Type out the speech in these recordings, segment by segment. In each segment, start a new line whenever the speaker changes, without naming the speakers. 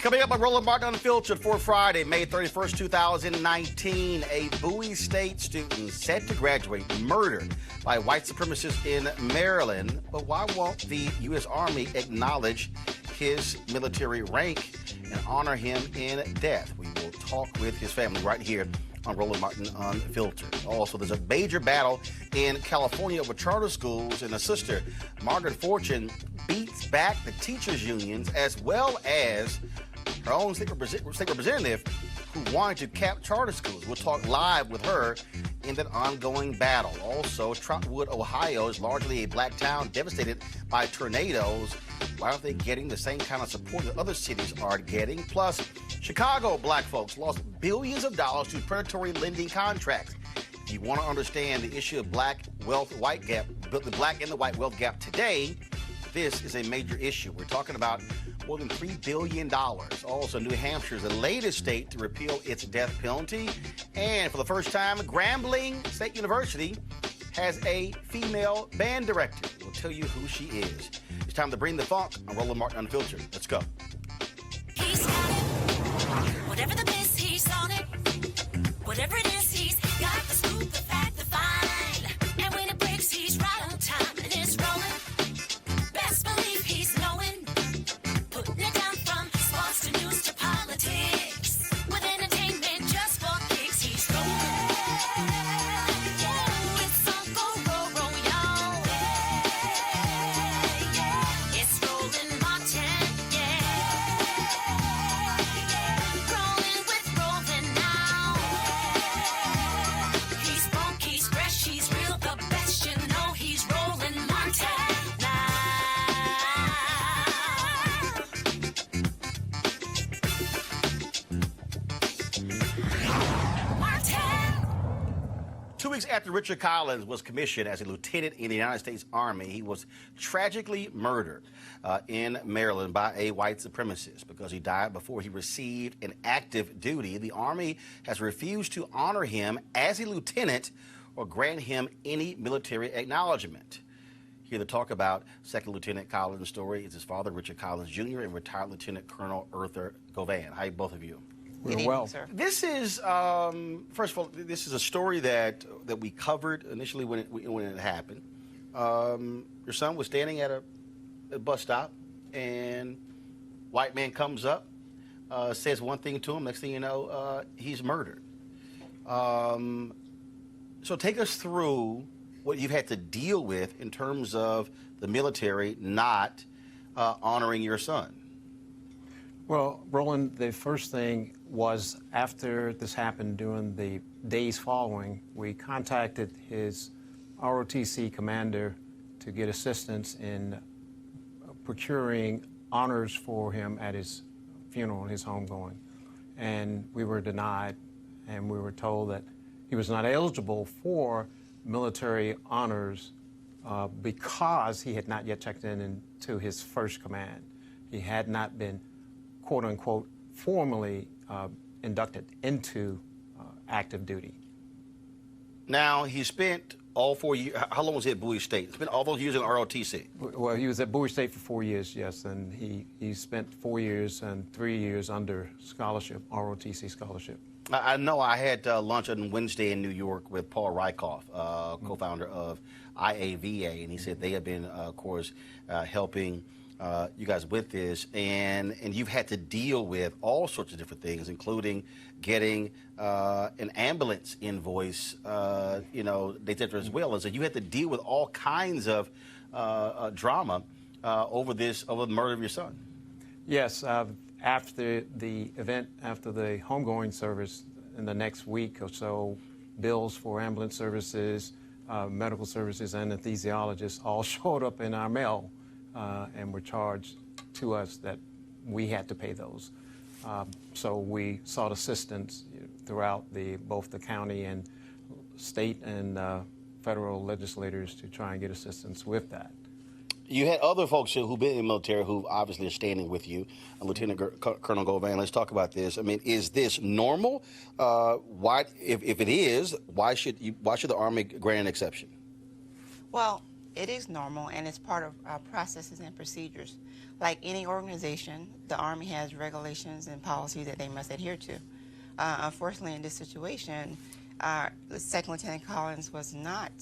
Coming up on Roland Martin Unfiltered for Friday, May 31st, 2019, a Bowie State student set to graduate murdered by white supremacists in Maryland. But why won't the U.S. Army acknowledge his military rank and honor him in death? We will talk with his family right here on Roland Martin Unfiltered. Also, there's a major battle in California over charter schools, and a sister, Margaret Fortune, beats back the teachers' unions as well as her own state representative who wanted to cap charter schools. We'll talk live with her in that ongoing battle. Also, Trotwood, Ohio is largely a black town devastated by tornadoes. Why aren't they getting the same kind of support that other cities are getting? Plus, Chicago black folks lost billions of dollars to predatory lending contracts. If you want to understand the issue of black wealth white gap, the black and the white wealth gap today, this is a major issue. We're talking about more than $3 billion. Also, New Hampshire is the latest state to repeal its death penalty. And for the first time, Grambling State University has a female band director. We'll tell you who she is. It's time to bring the funk on Roland Martin Unfiltered. Let's go.
He's got it. Whatever the miss, he's on it. Whatever it is, he's got the scoop, the fact, the find. And when it breaks, he's right on time and it's rolling. Best believe he's knowing. Putting it down from sports to news to politics. With entertainment just for kicks, he's rolling. Yeah, it's Uncle Roro, y'all. Yeah, it's Roland Martin, yeah. Rolling with Roland now. He's funky, he's fresh, he's real, the best, you know he's Roland Martin now.
2 weeks after Richard Collins was commissioned as a lieutenant in the United States Army, he was tragically murdered in Maryland by a white supremacist because he died before he received an active duty. The Army has refused to honor him as a lieutenant or grant him any military acknowledgement. Here to talk about Second Lieutenant Collins' story is his father, Richard Collins Jr., and retired Lieutenant Colonel Arthur Govan. Hi, both of you.
Good evening, sir.
This is, first of all, this is a story that we covered initially when it happened. Your son was standing at a bus stop, and white man comes up, says one thing to him. Next thing you know, he's murdered. So take us through what you've had to deal with in terms of the military not honoring your son.
Well, Roland, the first thing was after this happened during the days following, we contacted his ROTC commander to get assistance in procuring honors for him at his funeral and his homegoing. And we were denied, and we were told that he was not eligible for military honors because he had not yet checked into his first command. He had not been, quote unquote, formally inducted into active duty.
Now, he spent all 4 years, how long was he at Bowie State? He spent all those years in ROTC?
Well, he was at Bowie State for 4 years, yes, and he spent 4 years and 3 years under scholarship, ROTC scholarship.
I know I had lunch on Wednesday in New York with Paul Rykoff, co-founder of IAVA, and he said they have been, of course, helping you guys with this, and you've had to deal with all sorts of different things, including getting an ambulance invoice, they said as well. And so you had to deal with all kinds of drama over the murder of your son.
Yes, after the event, after the homegoing service, in the next week or so, bills for ambulance services, medical services, and anesthesiologists all showed up in our mail. And were charged to us that we had to pay those. So we sought assistance throughout both the county and state and federal legislators to try and get assistance with that.
You had other folks who've been in the military who obviously are standing with you. Lieutenant Colonel Govan, let's talk about this. I mean, is this normal? Why, if it is, why should the Army grant an exception?
Well, It is normal, and it's part of processes and procedures. Like any organization, the Army has regulations and policies that they must adhere to. Unfortunately, in this situation, Second Lieutenant Collins was not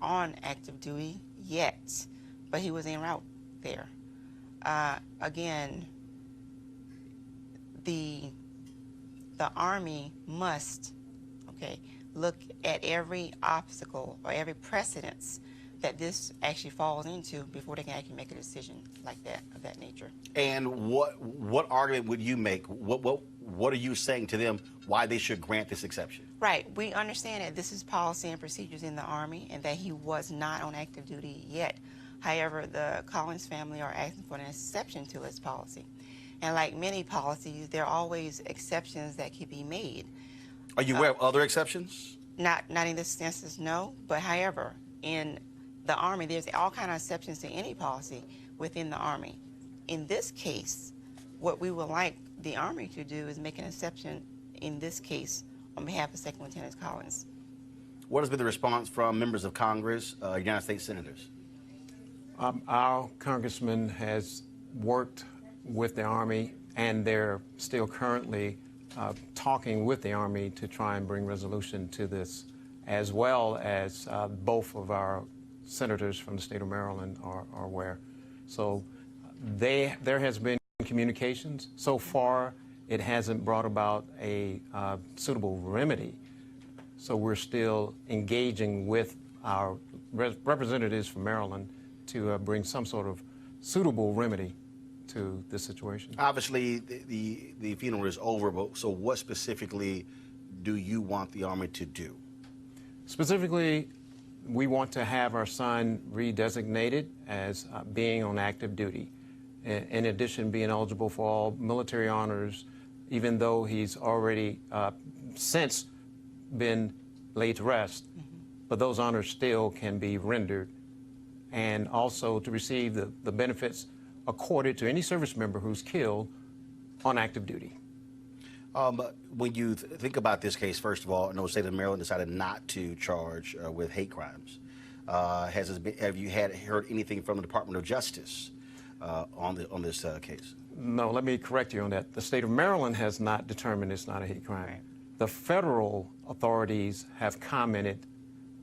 on active duty yet, but he was en route there. Again, the Army must, look at every obstacle or every precedence that this actually falls into before they can actually make a decision like that, of that nature.
And what argument would you make? What are you saying to them why they should grant this exception?
Right. We understand that this is policy and procedures in the Army and that he was not on active duty yet. However, the Collins family are asking for an exception to his policy. And like many policies, there are always exceptions that can be made.
Are you aware of other exceptions?
Not in this instance, no. But however, in the Army, there's all kinds of exceptions to any policy within the Army. In this case, what we would like the Army to do is make an exception in this case on behalf of Second Lieutenant Collins.
What has been the response from members of Congress, United States senators?
Our congressman has worked with the Army, and they're still currently talking with the Army to try and bring resolution to this, as well as both of our senators from the state of Maryland are aware. So there has been communications. So far, it hasn't brought about a suitable remedy. So we're still engaging with our representatives from Maryland to bring some sort of suitable remedy to this situation.
Obviously, the funeral is over, but so what specifically do you want the Army to do?
Specifically, we want to have our son redesignated as being on active duty. In addition, being eligible for all military honors, even though he's already since been laid to rest, but those honors still can be rendered, and also to receive the benefits accorded to any service member who's killed on active duty.
When you think about this case, first of all, I know the state of Maryland decided not to charge with hate crimes. Have you heard anything from the Department of Justice on this case?
No, let me correct you on that. The state of Maryland has not determined it's not a hate crime.
Right.
The federal authorities have commented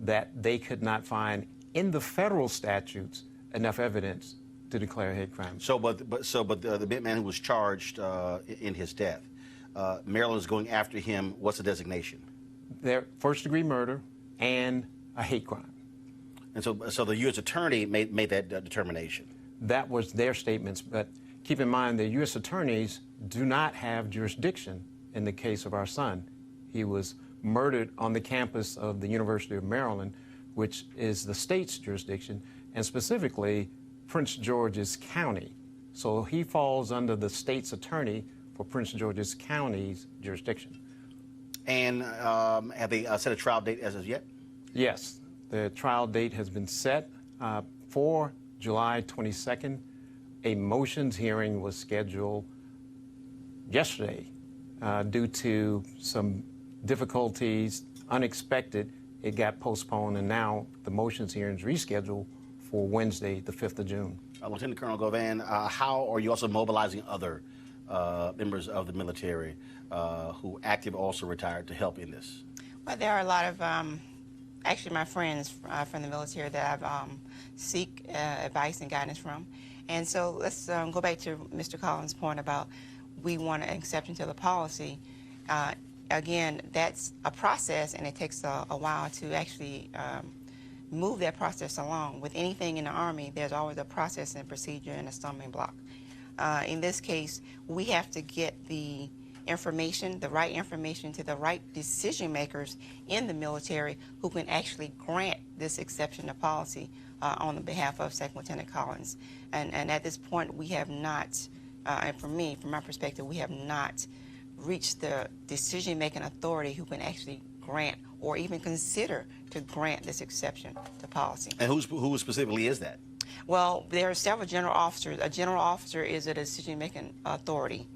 that they could not find in the federal statutes enough evidence to declare a hate crime.
So, but the man who was charged in his death, Maryland is going after him. What's the designation?
They're first-degree murder and a hate crime.
And so the U.S. attorney made that determination.
That was their statements, but keep in mind the U.S. attorneys do not have jurisdiction in the case of our son. He was murdered on the campus of the University of Maryland, which is the state's jurisdiction, and specifically Prince George's County. So he falls under the state's attorney for Prince George's County's jurisdiction.
And have they set a trial date as of yet?
Yes, the trial date has been set for July 22nd. A motions hearing was scheduled yesterday due to some difficulties, unexpected. It got postponed, and now the motions hearing is rescheduled for Wednesday, the 5th of June.
Lieutenant Colonel Govan, how are you also mobilizing other members of the military who active also retired to help in this?
Well, there are a lot of, actually my friends from the military that I've seek advice and guidance from. And so let's go back to Mr. Collins' point about we want an exception to the policy. Again, that's a process, and it takes a while to actually move that process along. With anything in the Army, there's always a process and procedure and a stumbling block. In this case, we have to get the information, the right information to the right decision makers in the military who can actually grant this exception to policy on the behalf of Second Lieutenant Collins. And at this point, we have not, and for me, from my perspective, we have not reached the decision-making authority who can actually grant or even consider to grant this exception to policy.
And who specifically is that?
Well, there are several general officers. A general officer is a decision-making authority.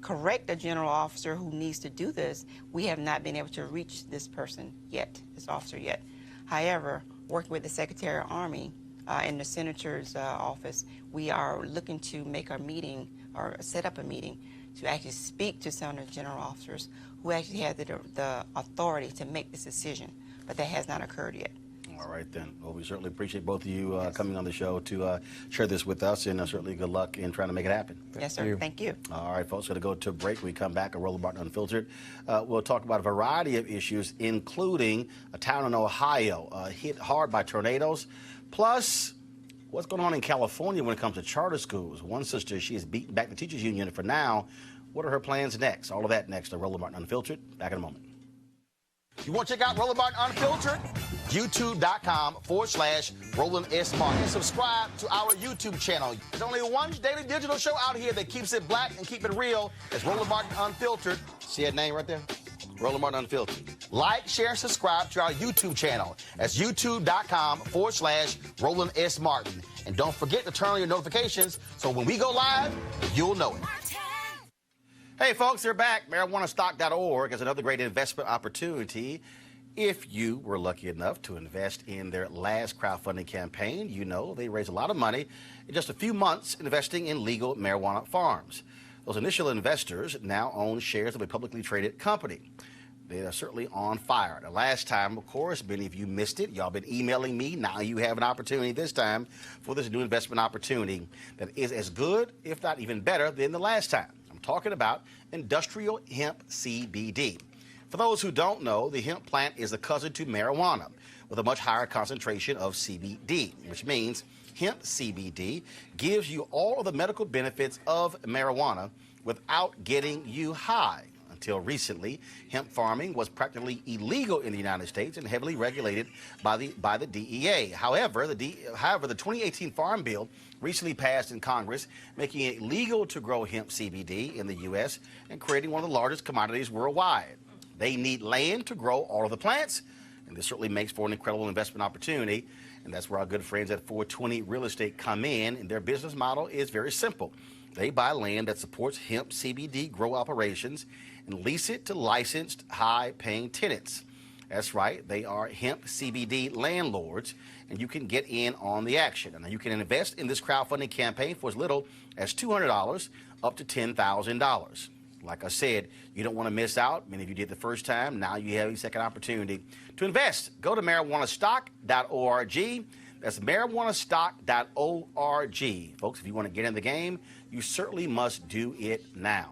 Correct a general officer who needs to do this, we have not been able to reach this person yet, this officer yet. However, working with the Secretary of Army in the Senator's office, we are looking to make a meeting or set up a meeting to actually speak to some of the general officers who actually have the authority to make this decision, but that has not occurred yet.
All right, then. Well, we certainly appreciate both of you coming on the show to share this with us, and certainly good luck in trying to make it happen.
Yes, sir. Thank you.
All right, folks, going to go to a break. When we come back on Roland Martin Unfiltered, we'll talk about a variety of issues, including a town in Ohio hit hard by tornadoes, plus what's going on in California when it comes to charter schools. One sister, she has beaten back the teachers union for now. What are her plans next? All of that next on Roland Martin Unfiltered. Back in a moment. You want to check out Roland Martin Unfiltered? YouTube.com/Roland S. Martin. And subscribe to our YouTube channel. There's only one daily digital show out here that keeps it black and keep it real. It's Roland Martin Unfiltered. See that name right there? Roland Martin Unfiltered. Like, share, and subscribe to our YouTube channel. That's YouTube.com/Roland S. Martin. And don't forget to turn on your notifications so when we go live, you'll know it. Hey, folks, they're back. MarijuanaStock.org is another great investment opportunity. If you were lucky enough to invest in their last crowdfunding campaign, you know they raised a lot of money in just a few months investing in legal marijuana farms. Those initial investors now own shares of a publicly traded company. They are certainly on fire. The last time, of course, many of you missed it. Y'all been emailing me. Now you have an opportunity this time for this new investment opportunity that is as good, if not even better, than the last time. I'm talking about industrial hemp CBD. For those who don't know, the hemp plant is a cousin to marijuana with a much higher concentration of CBD, which means hemp CBD gives you all of the medical benefits of marijuana without getting you high. Until recently, hemp farming was practically illegal in the United States and heavily regulated by the DEA. However, the 2018 Farm Bill recently passed in Congress, making it legal to grow hemp CBD in the U.S. and creating one of the largest commodities worldwide. They need land to grow all of the plants, and this certainly makes for an incredible investment opportunity. And that's where our good friends at 420 Real Estate come in, and their business model is very simple. They buy land that supports hemp CBD grow operations and lease it to licensed, high-paying tenants. That's right, they are hemp CBD landlords, and you can get in on the action. And you can invest in this crowdfunding campaign for as little as $200 up to $10,000. Like I said, you don't want to miss out. Many of you did the first time. Now you have a second opportunity to invest. Go to marijuanastock.org. That's marijuanastock.org. Folks, if you want to get in the game, you certainly must do it now.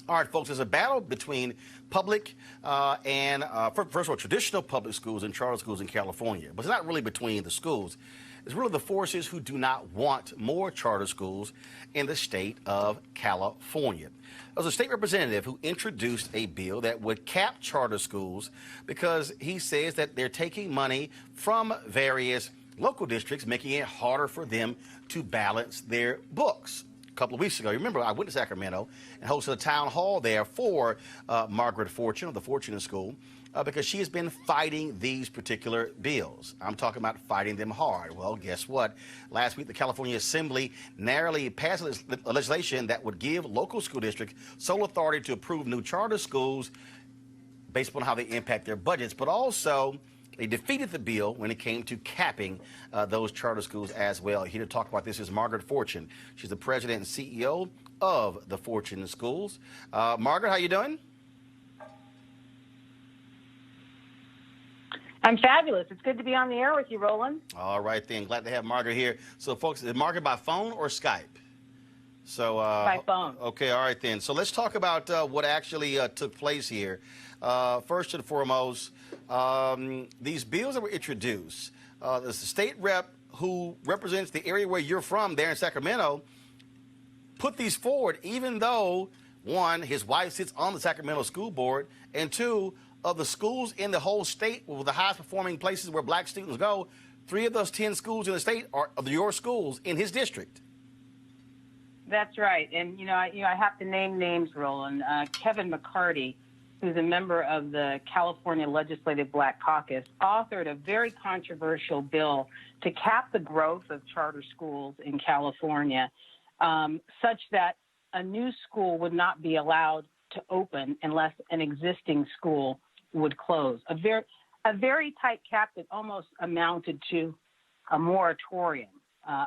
All right, folks, there's a battle between public and, first of all, traditional public schools and charter schools in California. But it's not really between the schools. It's really the forces who do not want more charter schools in the state of California. There was a state representative who introduced a bill that would cap charter schools because he says that they're taking money from various local districts, making it harder for them to balance their books. A couple of weeks ago, remember, I went to Sacramento and hosted a town hall there for Margaret Fortune of the Fortune School because she has been fighting these particular bills. I'm talking about fighting them hard. Well, guess what? Last week, the California Assembly narrowly passed legislation that would give local school districts sole authority to approve new charter schools based upon how they impact their budgets, but also they defeated the bill when it came to capping those charter schools as well. Here to talk about this is Margaret Fortune. She's the president and CEO of the Fortune Schools. Margaret, how you doing?
I'm fabulous. It's good to be on the air with you, Roland.
All right, then. Glad to have Margaret here. So, folks, is Margaret by phone or Skype? So
by phone.
Okay, all right, then. So let's talk about what actually took place here. First and foremost, these bills that were introduced, the state rep who represents the area where you're from there in Sacramento put these forward, even though, one, his wife sits on the Sacramento School Board, and two, of the schools in the whole state with the highest performing places where black students go, 3 of those 10 schools in the state are of your schools in his district.
That's right. And, I have to name names, Roland. Kevin McCarty, who's a member of the California Legislative Black Caucus, authored a very controversial bill to cap the growth of charter schools in California, such that a new school would not be allowed to open unless an existing school would close. a very tight cap that almost amounted to a moratorium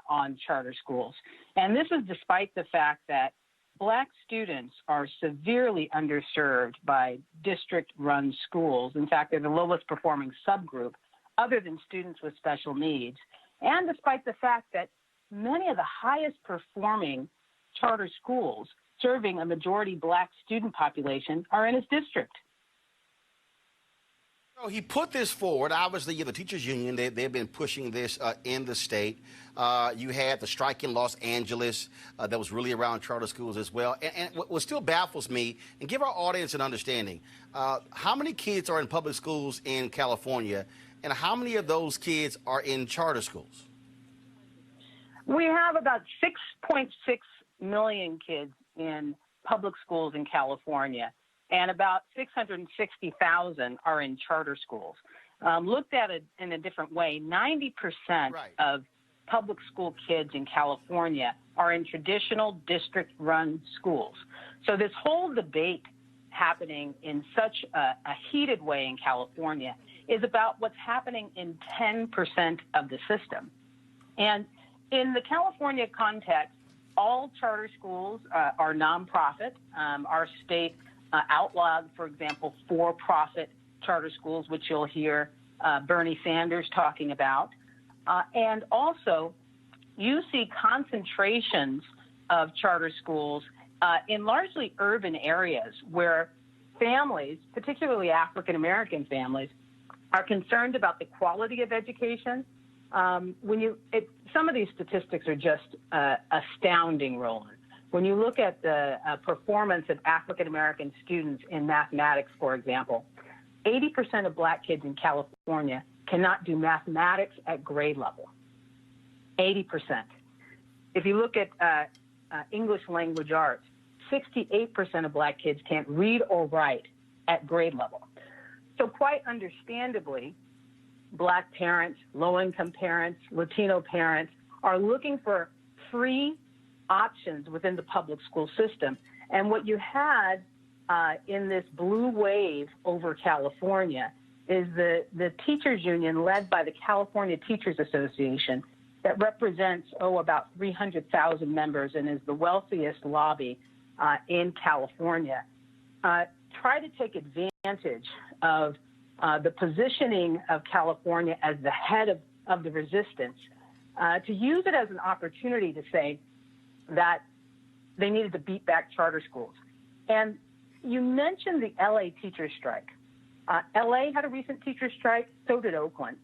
on charter schools. And this is despite the fact that Black students are severely underserved by district-run schools. In fact, they're the lowest performing subgroup other than students with special needs. And despite the fact that many of the highest performing charter schools serving a majority Black student population are in his district.
So he put this forward. Obviously, the teachers union, they've been pushing this in the state. You had the strike in Los Angeles that was really around charter schools as well. And what still baffles me, and give our audience an understanding, how many kids are in public schools in California, and how many of those kids are in charter schools?
We have about 6.6 million kids in public schools in California, and about 660,000 are in charter schools. Looked at it in a different way, 90% of public school kids in California are in traditional district-run schools. So this whole debate happening in such a heated way in California is about what's happening in 10% of the system. And in the California context, all charter schools are nonprofit. Our state outlawed, for example, for-profit charter schools, which you'll hear Bernie Sanders talking about. And also, you see concentrations of charter schools in largely urban areas where families, particularly African-American families, are concerned about the quality of education. Some of these statistics are just astounding, Roland. When you look at the performance of African-American students in mathematics, for example, 80% of Black kids in California cannot do mathematics at grade level. 80%. If you look at English language arts, 68% of Black kids can't read or write at grade level. So quite understandably, Black parents, low-income parents, Latino parents are looking for free options within the public school system. And what you had in this blue wave over California is the teachers union led by the California Teachers Association that represents, about 300,000 members and is the wealthiest lobby in California, try to take advantage of the positioning of California as the head of the resistance, to use it as an opportunity to say that they needed to beat back charter schools. And you mentioned the LA teacher strike. LA had a recent teacher strike, so did Oakland.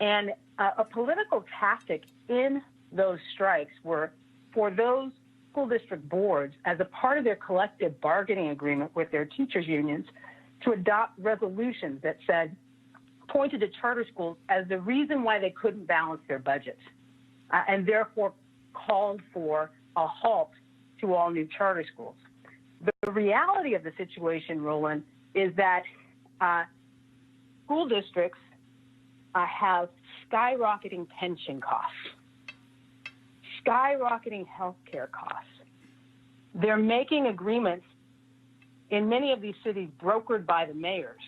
And a political tactic in those strikes were for those school district boards, as a part of their collective bargaining agreement with their teachers unions, to adopt resolutions that pointed to charter schools as the reason why they couldn't balance their budgets, and therefore called for a halt to all new charter schools. The reality of the situation, Roland, is that school districts have skyrocketing pension costs, skyrocketing health care costs. They're making agreements in many of these cities brokered by the mayors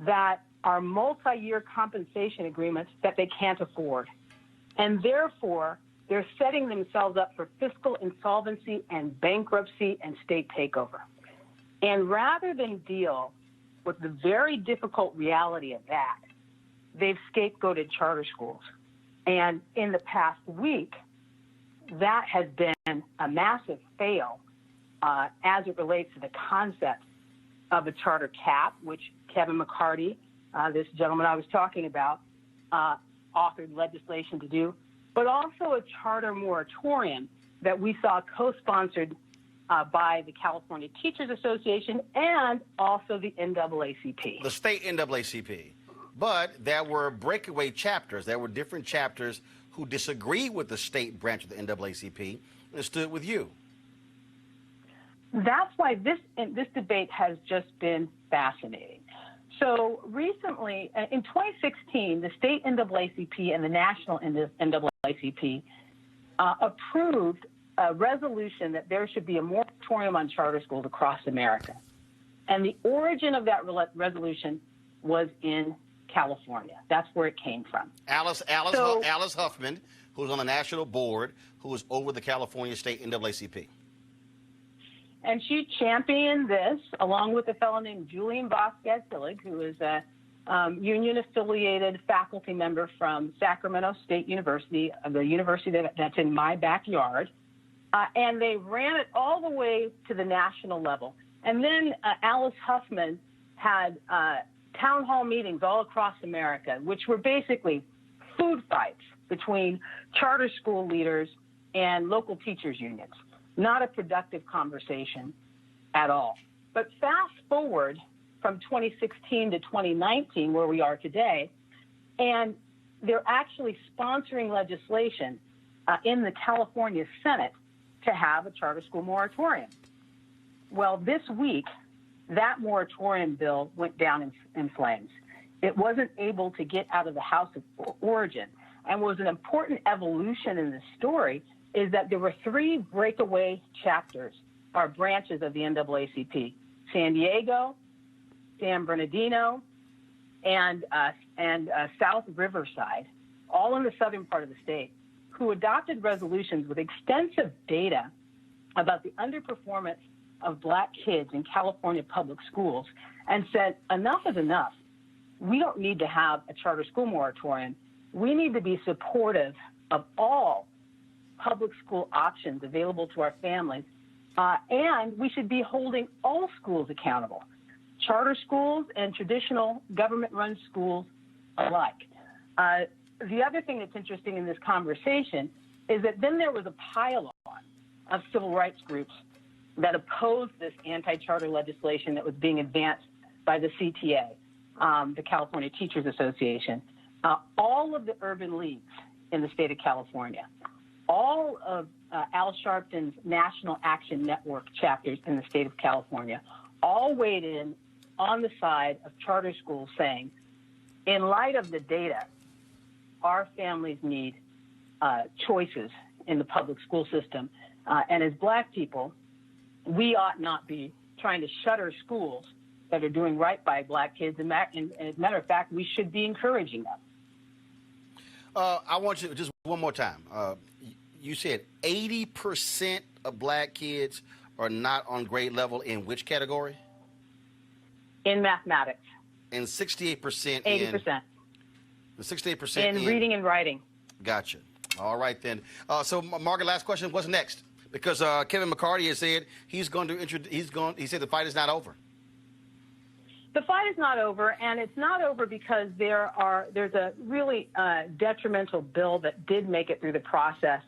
that are multi-year compensation agreements that they can't afford. And therefore, they're setting themselves up for fiscal insolvency and bankruptcy and state takeover. And rather than deal with the very difficult reality of that, they've scapegoated charter schools. And in the past week, that has been a massive fail as it relates to the concept of a charter cap, which Kevin McCarty, this gentleman I was talking about, authored legislation to do, but also a charter moratorium that we saw co-sponsored by the California Teachers Association and also the NAACP.
The state NAACP. But there were breakaway chapters. There were different chapters who disagreed with the state branch of the NAACP and stood with you.
That's why this debate has just been fascinating. So recently, in 2016, the state NAACP and the national NAACP approved a resolution that there should be a moratorium on charter schools across America. And the origin of that resolution was in California. That's where it came from.
Alice Huffman, who's on the national board, who is over the California State NAACP.
And she championed this along with a fellow named Julian Vasquez-Hillig, who is a union-affiliated faculty member from Sacramento State University, the university that's in my backyard. And they ran it all the way to the national level. And then Alice Huffman had town hall meetings all across America, which were basically food fights between charter school leaders and local teachers unions. Not a productive conversation at all. But fast forward from 2016 to 2019, where we are today, and they're actually sponsoring legislation in the California Senate to have a charter school moratorium. Well, this week, that moratorium bill went down in flames. It wasn't able to get out of the House of Origin, and was an important evolution in this story is that there were 3 breakaway chapters or branches of the NAACP: San Diego, San Bernardino, and South Riverside, all in the southern part of the state, who adopted resolutions with extensive data about the underperformance of black kids in California public schools and said, enough is enough. We don't need to have a charter school moratorium. We need to be supportive of all public school options available to our families, and we should be holding all schools accountable, charter schools and traditional government-run schools alike. The other thing that's interesting in this conversation is that then there was a pile-on of civil rights groups that opposed this anti-charter legislation that was being advanced by the CTA, the California Teachers Association, all of the urban leagues in the state of California, all of Al Sharpton's National Action Network chapters in the state of California, all weighed in on the side of charter schools, saying, in light of the data, our families need choices in the public school system. And as black people, we ought not be trying to shutter schools that are doing right by black kids. And as a matter of fact, we should be encouraging them.
I want you, just one more time. You said 80% of black kids are not on grade level in which category?
In mathematics.
And 68%
80%.
The 68%
in reading and writing.
Gotcha. All right, then. So, Margaret, last question. What's next? Because Kevin McCarty has said he said the fight is not over.
The fight is not over, and it's not over because there's a really detrimental bill that did make it through the process.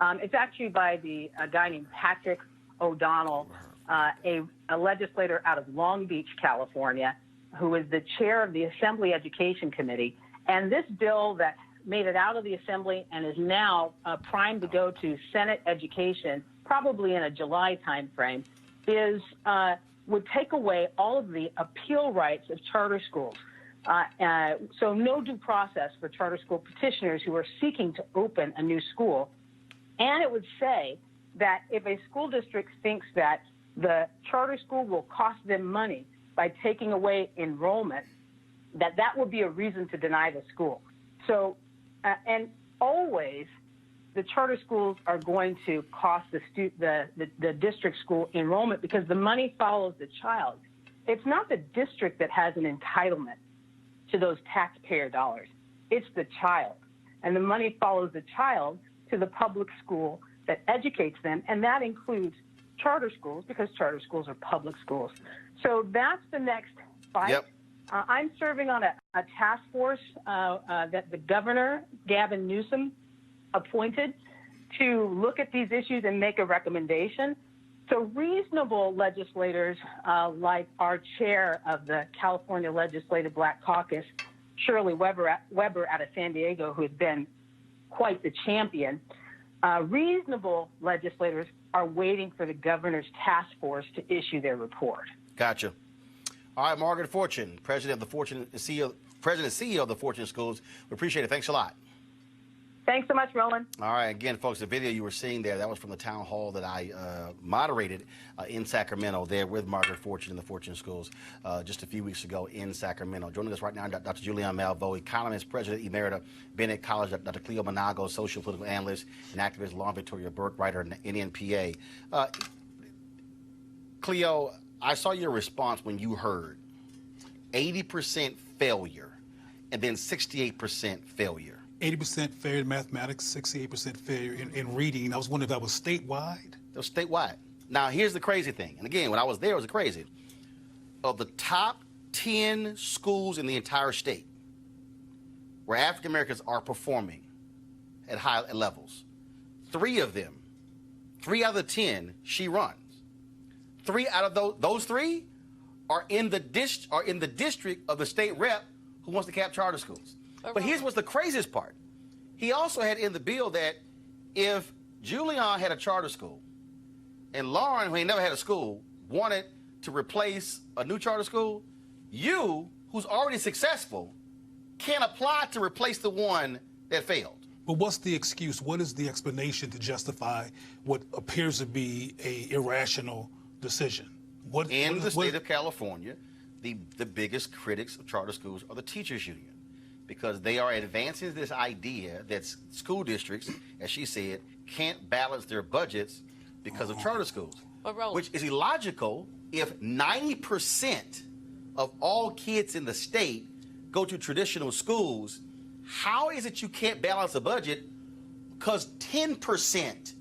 It's actually by a guy named Patrick O'Donnell, a legislator out of Long Beach, California, who is the chair of the Assembly Education Committee. And this bill that made it out of the Assembly and is now primed to go to Senate Education, probably in a July timeframe, would take away all of the appeal rights of charter schools. So no due process for charter school petitioners who are seeking to open a new school. And it would say that if a school district thinks that the charter school will cost them money by taking away enrollment, that would be a reason to deny the school. So, and always the charter schools are going to cost the district school enrollment because the money follows the child. It's not the district that has an entitlement to those taxpayer dollars. It's the child. And the money follows the child to the public school that educates them, and that includes charter schools because charter schools are public schools. So that's the next fight.
Yep.
I'm serving on a task force that the governor, Gavin Newsom, appointed to look at these issues and make a recommendation. So reasonable legislators like our chair of the California Legislative Black Caucus, Shirley Weber out of San Diego, who has been quite the champion, reasonable legislators are waiting for the governor's task force to issue their report.
Gotcha. All right, Margaret Fortune, president and CEO of the Fortune Schools. We appreciate it. Thanks a lot.
Thanks so much, Roland.
All right, again, folks, the video you were seeing there, that was from the town hall that I moderated in Sacramento there with Margaret Fortune in the Fortune Schools just a few weeks ago in Sacramento. Joining us right now, Dr. Julianne Malveaux, economist, president emerita, Bennett College, Dr. Cleo Monago, social political analyst, and activist, Lauren Victoria Burke, writer and NNPA. Cleo, I saw your response when you heard 80% failure and then 68% failure.
80% failure in mathematics, 68% failure in reading. I was wondering if that was statewide.
It was statewide. Now, here's the crazy thing. And again, when I was there, it was crazy. Of the top 10 schools in the entire state where African Americans are performing at high levels, 3 of them, 3 out of the 10, she runs. 3 out of those 3 are in the district of the state rep who wants to cap charter schools. But here's what's the craziest part. He also had in the bill that if Julianne had a charter school and Lauren, who ain't never had a school, wanted to replace a new charter school, you, who's already successful, can't apply to replace the one that failed.
But what's the excuse? What is the explanation to justify what appears to be a irrational decision?
In the state of California, the biggest critics of charter schools are the teachers union, because they are advancing this idea that school districts, as she said, can't balance their budgets because of charter schools, which is illogical if 90% of all kids in the state go to traditional schools. How is it you can't balance a budget because 10%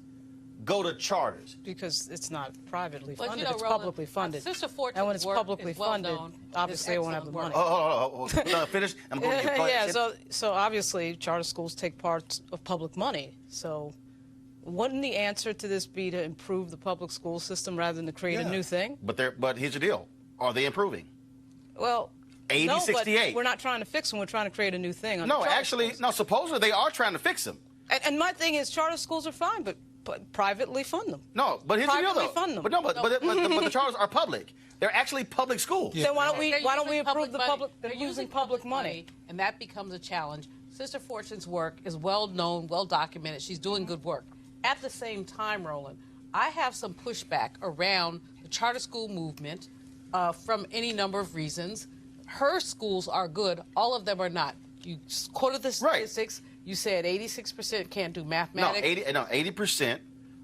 go to charters?
Because it's not privately
But,
funded,
you know,
it's
Roland,
publicly funded.
Sister Fortune's
And when it's
work
publicly
is well
funded,
known.
obviously they
It's
won't have the money.
excellent
Oh, finish. I'm going to go
Yeah,
ahead.
so obviously charter schools take parts of public money. So wouldn't the answer to this be to improve the public school system rather than to create a new thing?
But here's the deal. Are they improving?
Well,
80,
no,
68.
but we're not trying to fix them. We're trying to create a new thing. under
No,
charter
actually,
schools.
no, supposedly they are trying to fix them.
And my thing is charter schools are fine, but privately fund them.
No, but here's the deal,
Privately
though.
fund them.
But no, but the charters are public. They're actually public schools.
Then why don't
They're
we
using
approve the
money.
public?
They're
They're
using
using public money.
and that becomes a challenge. Sister Fortune's work is well known, well documented. She's doing good work. At the same time, Roland, I have some pushback around the charter school movement from any number of reasons. Her schools are good. All of them are not. You quoted the statistics. Right. You said 86% can't do mathematics.
80%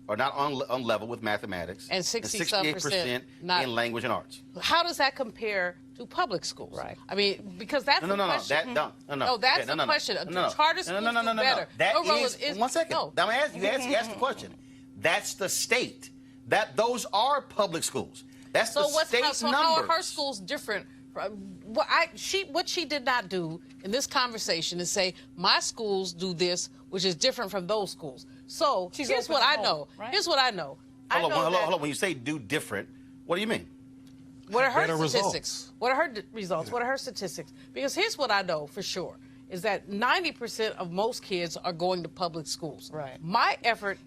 are not on level with mathematics.
And 68% not
in language and arts.
How does that compare to public schools?
Right.
I mean, because that's the question. That's the question. Charter schools do better.
That is, one second.
No.
I'm ask you ask the question. That's the state. Those are public schools. That's the state numbers.
So how are her schools different? What she did not do in this conversation is say, my schools do this, which is different from those schools. So here's what I know.
Right?
Here's what I know.
Hold on. When you say do different, what do you mean?
What are her
Better
statistics?
results.
What are her results? What are her statistics? Because here's what I know for sure, is that 90% of most kids are going to public schools.
Right.
My effort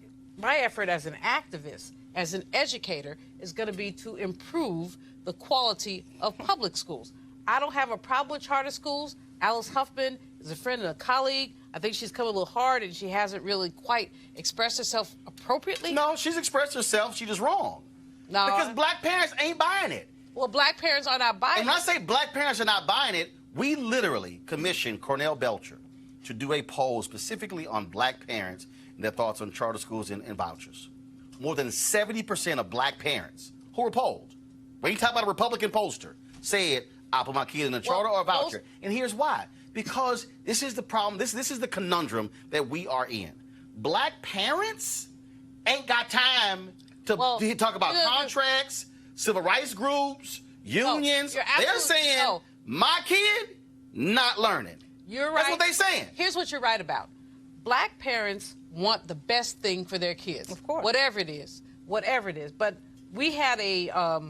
as an activist, as an educator, is going to be to improve the quality of public schools. I don't have a problem with charter schools. Alice Huffman is a friend and a colleague. I think she's come a little hard and she hasn't really quite expressed herself appropriately.
No, she's expressed herself. She's just wrong.
No.
Because black parents ain't buying it.
Well, black parents are not buying
And when I
it.
say black parents are not buying it, we literally commissioned Cornell Belcher to do a poll specifically on black parents and their thoughts on charter schools and vouchers. More than 70% of black parents who were polled, when you talk about a Republican pollster, said, I'll put my kid in a charter or a voucher. And here's why. Because this is the problem. This is the conundrum that we are in. Black parents ain't got time to talk about contracts, civil rights groups, unions. They're saying, my kid, not learning.
You're right.
That's what they're saying.
Here's what you're right about. Black parents want the best thing for their kids.
Of course.
Whatever it is. But we had a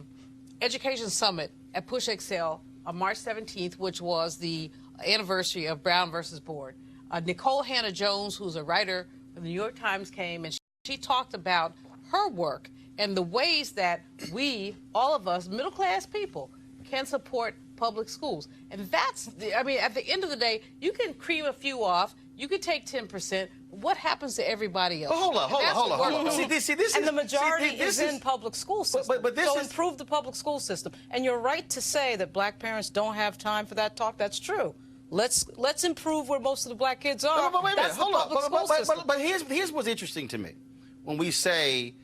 education summit at Push Excel on March 17th, which was the anniversary of Brown versus Board. Nicole Hannah-Jones, who's a writer for the New York Times, came and she talked about her work and the ways that we, all of us, middle-class people, can support public schools. And that's, at the end of the day, you can cream a few off, You could take 10%. What happens to everybody else?
But hold on. See, this
And
is,
the majority
this
is in public school system.
But this
so
is,
improve the public school system. And you're right to say that black parents don't have time for that talk. That's true. Let's improve where most of the black kids are.
But wait a minute.
That's the
Hold
public school
on.
system.
But here's what's interesting to me. When we say,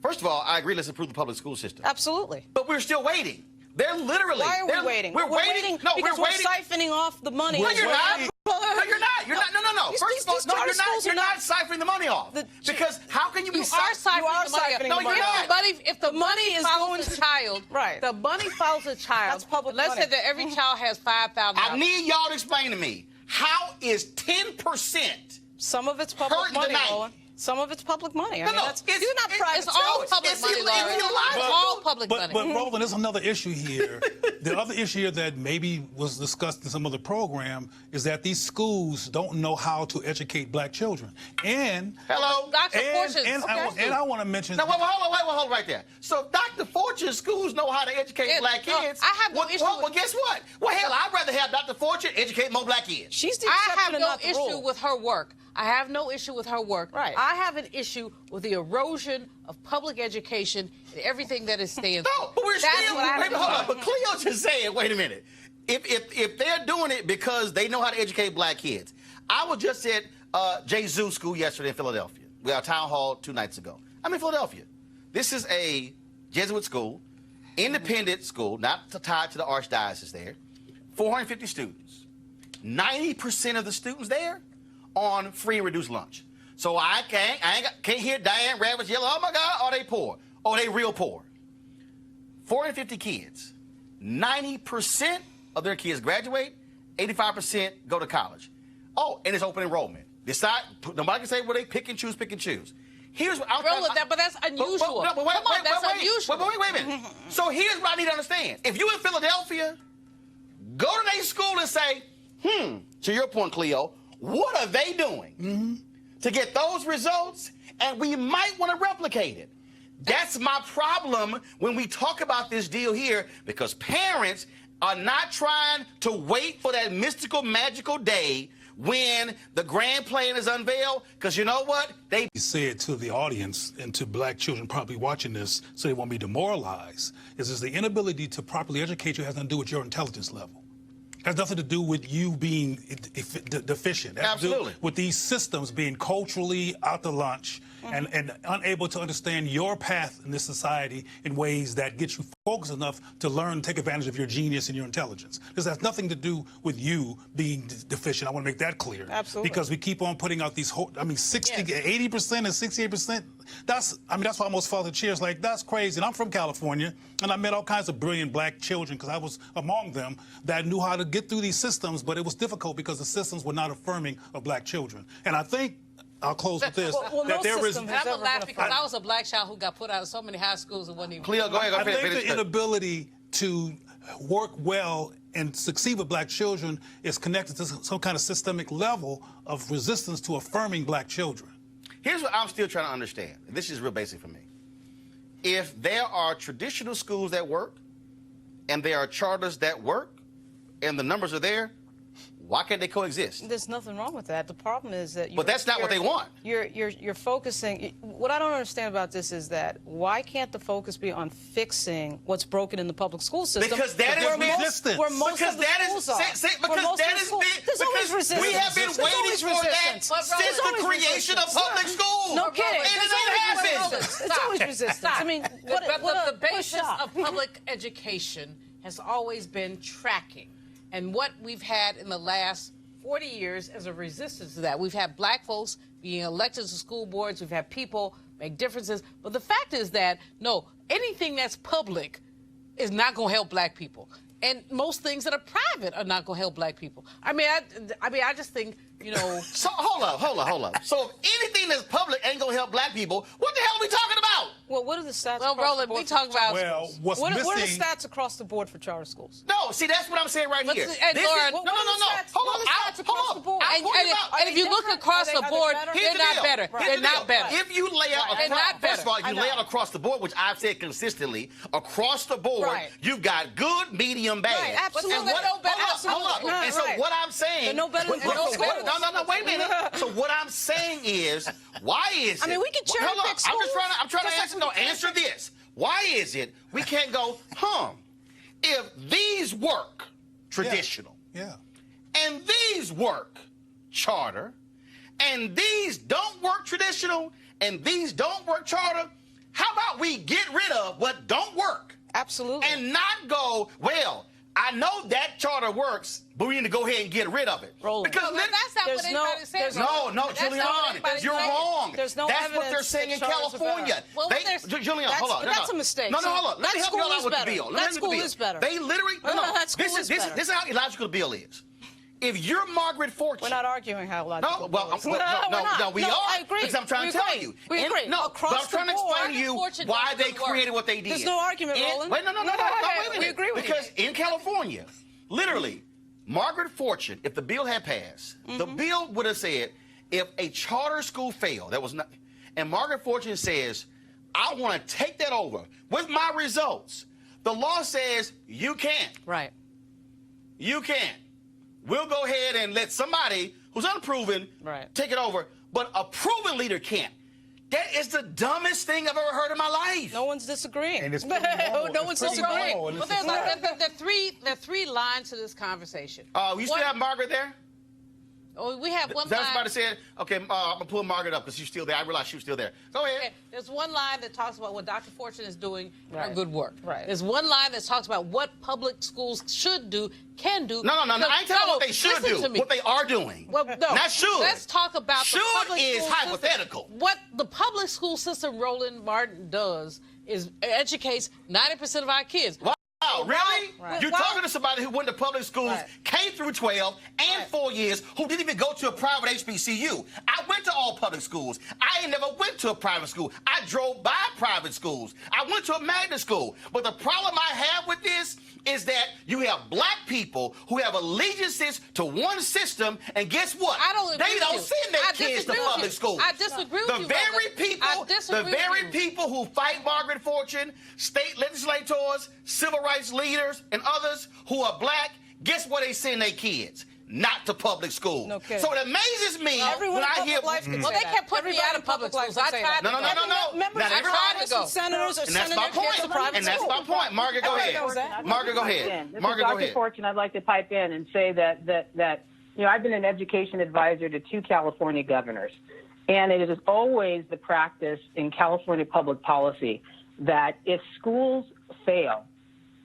first of all, I agree, let's improve the public school system.
Absolutely.
But we're still waiting. They're literally.
Why are we waiting?
We're waiting. No,
because
we're waiting.
siphoning off the money.
No, you're not. No, you're not. You're not. No. First of all, no, you're not. You're not siphoning the money off. Because how can you be
siphoning the money off?
No, you're not.
If the money
is
follows
going
the
to
child,
right?
The money follows the child.
That's public
Let's
money.
say that every child has $5,000.
I need y'all to explain to me, how is 10%?
Some of it's public
Hurting
money,
tonight.
Roland. Some of it's public money. I mean,
it's
you're not private.
It's all public money, Lauren. It's all public money.
But Roland, there's another issue here. The other issue here that maybe was discussed in some other program is that these schools don't know how to educate black children. And
hello,
Dr. Fortune's.
And I want to mention.
Now, hold right there. So, if Dr. Fortune's schools know how to educate black kids.
I have no issue.
Well, guess what? Well, hell, I'd rather have Dr. Fortune educate more black kids.
She's the
I
exception
have
and
no
not the
issue
rule.
with her work. I have no issue with her work.
Right.
I have an issue with the erosion of public education and everything that it stands
No,
for.
but we're
That's
still.
what I have
Wait,
to
hold
say.
on. But Cleo just said, wait a minute. If they're doing it because they know how to educate black kids, I was just at J. Zoo School yesterday in Philadelphia. We had a town hall 2 nights ago. I'm in Philadelphia. This is a Jesuit school, independent school, not tied to the archdiocese there. 450 students. 90% of the students there on free and reduced lunch. So I can't hear Diane Ravitch yell, oh my God, are they poor? Oh, they real poor. 450 kids. 90% of their kids graduate, 85% go to college. Oh, and it's open enrollment. Nobody can say, well, they pick and choose. Here's what
Roland, but that's unusual.
But wait,
Come on, that's unusual.
Wait a minute. So here's what I need to understand. If you in Philadelphia, go to their school and say, to your point, Cleo, what are they doing to get those results? And we might want to replicate it. That's my problem when we talk about this deal here, because parents are not trying to wait for that mystical, magical day when the grand plan is unveiled, because you know what? They
said to the audience and to black children probably watching this so they won't be demoralized, is the inability to properly educate you has nothing to do with your intelligence level. It has nothing to do with you being deficient. It has to do
Absolutely.
with these systems being culturally out to lunch and unable to understand your path in this society in ways that get you focused enough to learn, take advantage of your genius and your intelligence. This has nothing to do with you being deficient. I want to make that clear.
Absolutely.
Because we keep on putting out these 60, 80% and 68%. That's why I almost fell to cheers. Like, that's crazy. And I'm from California, and I met all kinds of brilliant black children, because I was among them, that knew how to get through these systems, but it was difficult because the systems were not affirming of black children. And I think, I'll close with this,
Well,
that
no
there is...
system
And
has
I'm
ever
going to laugh
been
because I was a black child who got put out of so many high schools and wasn't even...
Cleo, go ahead.
I think the inability to work well and succeed with black children is connected to some kind of systemic level of resistance to affirming black children.
Here's what I'm still trying to understand. This is real basic for me. If there are traditional schools that work, and there are charters that work, and the numbers are there, why can't they coexist?
There's nothing wrong with that. The problem is that
But that's not what they want.
You're focusing. What I don't understand about this is that why can't the focus be on fixing what's broken in the public school system?
Because that is resistance.
Where most
Because
of the
that
schools
is
are.
because that is
There's always resistance.
we have been
There's
waiting
always
for that
resistance.
since the creation of public schools.
No kidding.
And
It's
it ain't
always
happened.
resistance. It's always resistance. I mean,
the basis of public education has always been tracking. And what we've had in the last 40 years as a resistance to that. We've had black folks being elected to school boards. We've had people make differences. But the fact is that, no, anything that's public is not going to help black people. And most things that are private are not going to help black people. I just think, you know...
So, hold up. So, if anything that's public ain't going to help black people, what the hell are we talking about?
Well, what are the stats
Well,
across
Roland,
the board
we talk about...
Well, what's
what
missing...
are the stats across the board for charter schools?
No, see, that's what I'm saying right here.
And
This
Laura,
is, no.
what are the stats? What are the stats across the board?
And if you look across the board, they're not better. They're not better.
If you lay out
They're
across,
not better.
first of all, if you lay out across the board, which I've said consistently, across the board,
Right.
you've got good, medium, bad.
Right, absolutely.
And what,
They're no better.
hold up.
Absolutely.
And so
Right.
what I'm saying,
They're no better than
what-
most
what-
schools.
wait a minute. So what I'm saying is, why is it?
I mean, we can cherry
Hold
pick
up.
schools.
I'm trying to answer. No, answer this. Why is it we can't go, if these work traditional, and these work charter, and these don't work traditional, and these don't work charter, how about we get rid of what don't work?
Absolutely.
And not go, well, I know that charter works, but we need to go ahead and get rid of it.
Roland.
Because
that's not what anybody says.
No,
That's not what
Julian,
anybody's
you're
saying.
wrong.
There's no
That's what they're
evidence
saying in
that charters are
California.
better.
Well,
Julian, hold on.
That's a mistake.
No, hold on. Let me
That
help you
school
out
is
with
better.
the bill.
That school is better.
They literally,
that school is better.
This is how illogical the bill is. If you're Margaret Fortune.
We're not arguing how logical.
No, well,
it is.
we are.
I agree.
Because I'm trying to tell you.
We agree.
No,
Across
but I'm trying to
the board,
explain to you
Fortune
why
does
they
good work.
created what they did.
There's no argument, Roland.
Wait, no, wait a minute.
We agree with you.
Because in California, literally, Margaret Fortune, if the bill had passed, the bill would have said, if a charter school failed, that was not, and Margaret Fortune says, I want to take that over with my results. The law says you can't.
Right.
You can't. We'll go ahead and let somebody who's unproven take it over, but a proven leader can't. That is the dumbest thing I've ever heard in my life.
No one's disagreeing.
And it's pretty normal.
No one's
It's pretty
disagreeing.
normal, and
Well, there are three lines to this conversation.
You still have Margaret there?
Oh, we have one
That's
line.
somebody said, okay, I'm going to pull Margaret up because she's still there. I realized she was still there. Go ahead.
Okay, there's one line that talks about what Dr. Fortune is doing
Right.
good work.
Right.
There's one line that talks about what public schools should do, can do.
No. I ain't telling what they should
listen to
do.
me.
What they are doing.
Well, no.
Not should.
Let's talk about
Should
the public
is
school system.
hypothetical.
What the public school system, Roland Martin, does is educates 90% of our kids.
Wow, really?
Right.
You're
Why-
talking to somebody who went to public schools K through 12 and 4 years, who didn't even go to a private HBCU. I went to all public schools. I ain't never went to a private school. I drove by private schools. I went to a magnet school. But the problem I have with this is that you have black people who have allegiances to one system, and guess what?
I don't agree
They
with
don't
you.
send their
I
kids to
disagree with
public
you.
schools.
I disagree with you,
The very
Roland.
people,
I disagree
the
with
very
you.
people who fight Margaret Fortune, state legislators, civil rights leaders, and others who are black, guess where they send their kids? Not to public school.
No kidding.
So it amazes me
Everyone
when
in
I
public
hear.
life can
Well,
say
they
that.
kept putting me
Everybody
out of public
life
schools.
can
I
say
tried
that.
to
No.
Members
Not
of
everybody.
Congress and senators are
And that's
sending
my
their kids to
point.
private
And that's
school.
my point. Margaret, go ahead.
knows that.
Margaret, go ahead.
This
Margaret,
is
go
Dr.
ahead.
Fortune. I'd like to pipe in and say that I've been an education advisor to 2 California governors, and it is always the practice in California public policy that if schools fail,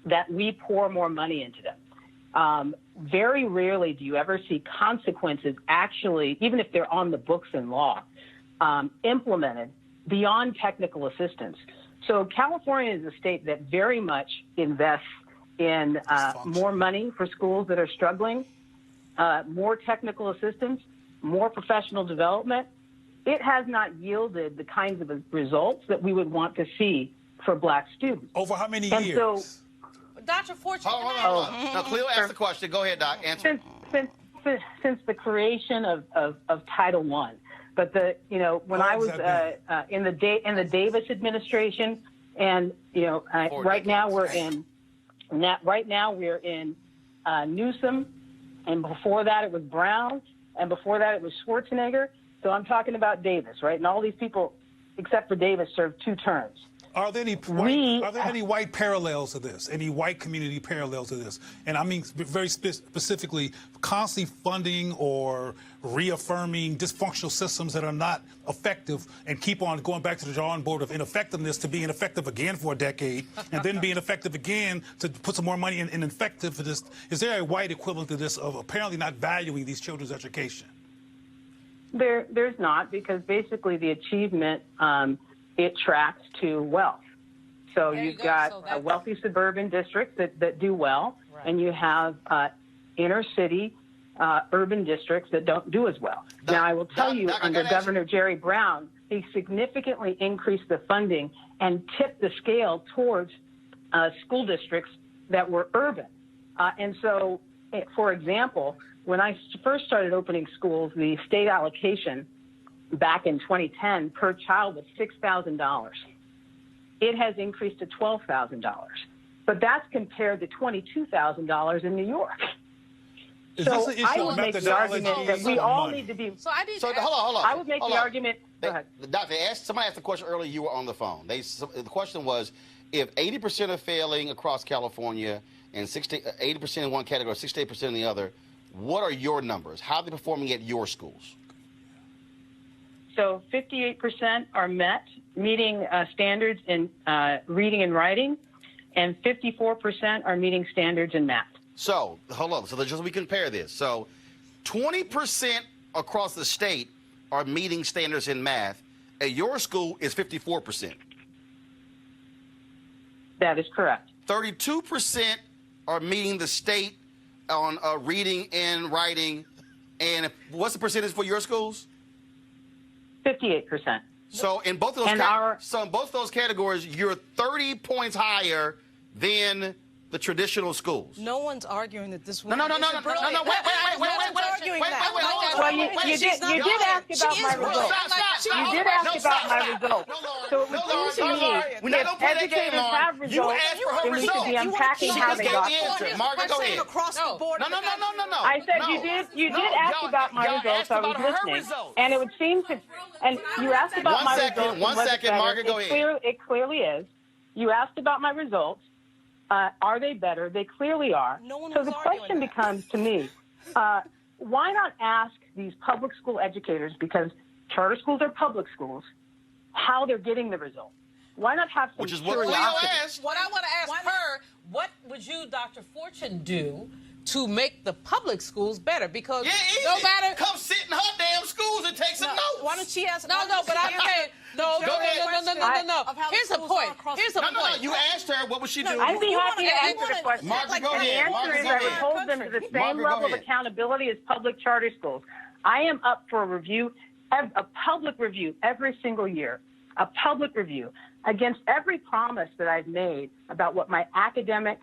that we pour more money into them. Very rarely do you ever see consequences actually, even if they're on the books in law, implemented beyond technical assistance. So California is a state that very much invests in more money for schools that are struggling, more technical assistance, more professional development. It has not yielded the kinds of results that we would want to see for black students.
Over how many
And
years?
so
Dr. Fortune,
Hold on. Now, Cleo asked the question. Go ahead, Doc. Answer.
since the creation of Title I. But when I was in the Davis administration, and right now we're in Newsom, and before that it was Brown, and before that it was Schwarzenegger. So I'm talking about Davis, right? And all these people, except for Davis, served 2 terms.
Are there any white parallels to this? Any white community parallels to this? And I mean very specifically, constantly funding or reaffirming dysfunctional systems that are not effective and keep on going back to the drawing board of ineffectiveness to being effective again for a decade and then being effective again to put some more money in effective for this. Is there a white equivalent to this of apparently not valuing these children's education?
There's not, because basically the achievement, it tracks to wealth. So you've got wealthy suburban districts that do well, and you have inner city urban districts that don't do as well. Now, I will tell you, under Governor Jerry Brown, he significantly increased the funding and tipped the scale towards school districts that were urban. And so, for example, when I first started opening schools, the state allocation back in 2010 per child was $6,000. It has increased to $12,000. But that's compared to $22,000 in New York.
Is
So
this an issue
I
of
would make the
methodology
argument that we
or
all
money?
need to be.
So I need
So
to ask,
hold on.
I would make
Hold
the
on.
argument. Go ahead.
The doctor asked. Somebody asked the question earlier. You were on the phone. The question was, if 80% are failing across California and 80% in one category, 68% in the other, what are your numbers? How are they performing at your schools?
So 58% are meeting standards in reading and writing, and 54% are meeting standards in math.
So hold on. So just we compare this. So 20% across the state are meeting standards in math. At your school is 54%.
That is correct.
32% are meeting the state on reading and writing. And what's the percentage for your schools?
58%.
So in both of those categories, you're 30 points higher than the traditional schools.
No one's arguing that this
No,
woman
wait,
isn't brilliant.
wait,
Well, you did ask about my results. You did ask about my results. So it would seem to me, if educators have results, then we should be unpacking how they got them.
Margaret, go ahead.
Across the board.
No.
I said you did ask about my results. I was listening, and it would seem to, and you asked about my results.
One second, Margaret, go ahead.
It clearly is. You asked about my results. Are they better? They clearly are.
No one
So
was
the
arguing
question
that.
becomes to me, why not ask these public school educators, because charter schools are public schools, how they're getting the results? Why not have some
Which is what
curiosity?
Leo asked.
what I want to ask her, what would you, Dr. Fortune, do to make the public schools better? Because no matter...
Come sit in her damn schools and take some notes.
Why don't she ask?
No, but I'm saying... No. Here's the point.
No. You asked her, what was she doing?
I'd be happy to answer the question.
Margaret, go
And the
ahead.
answer is I would hold them to the same
Margaret, go
level of
ahead.
accountability as public charter schools. I am up for a review, a public review every single year, a public review against every promise that I've made about what my academic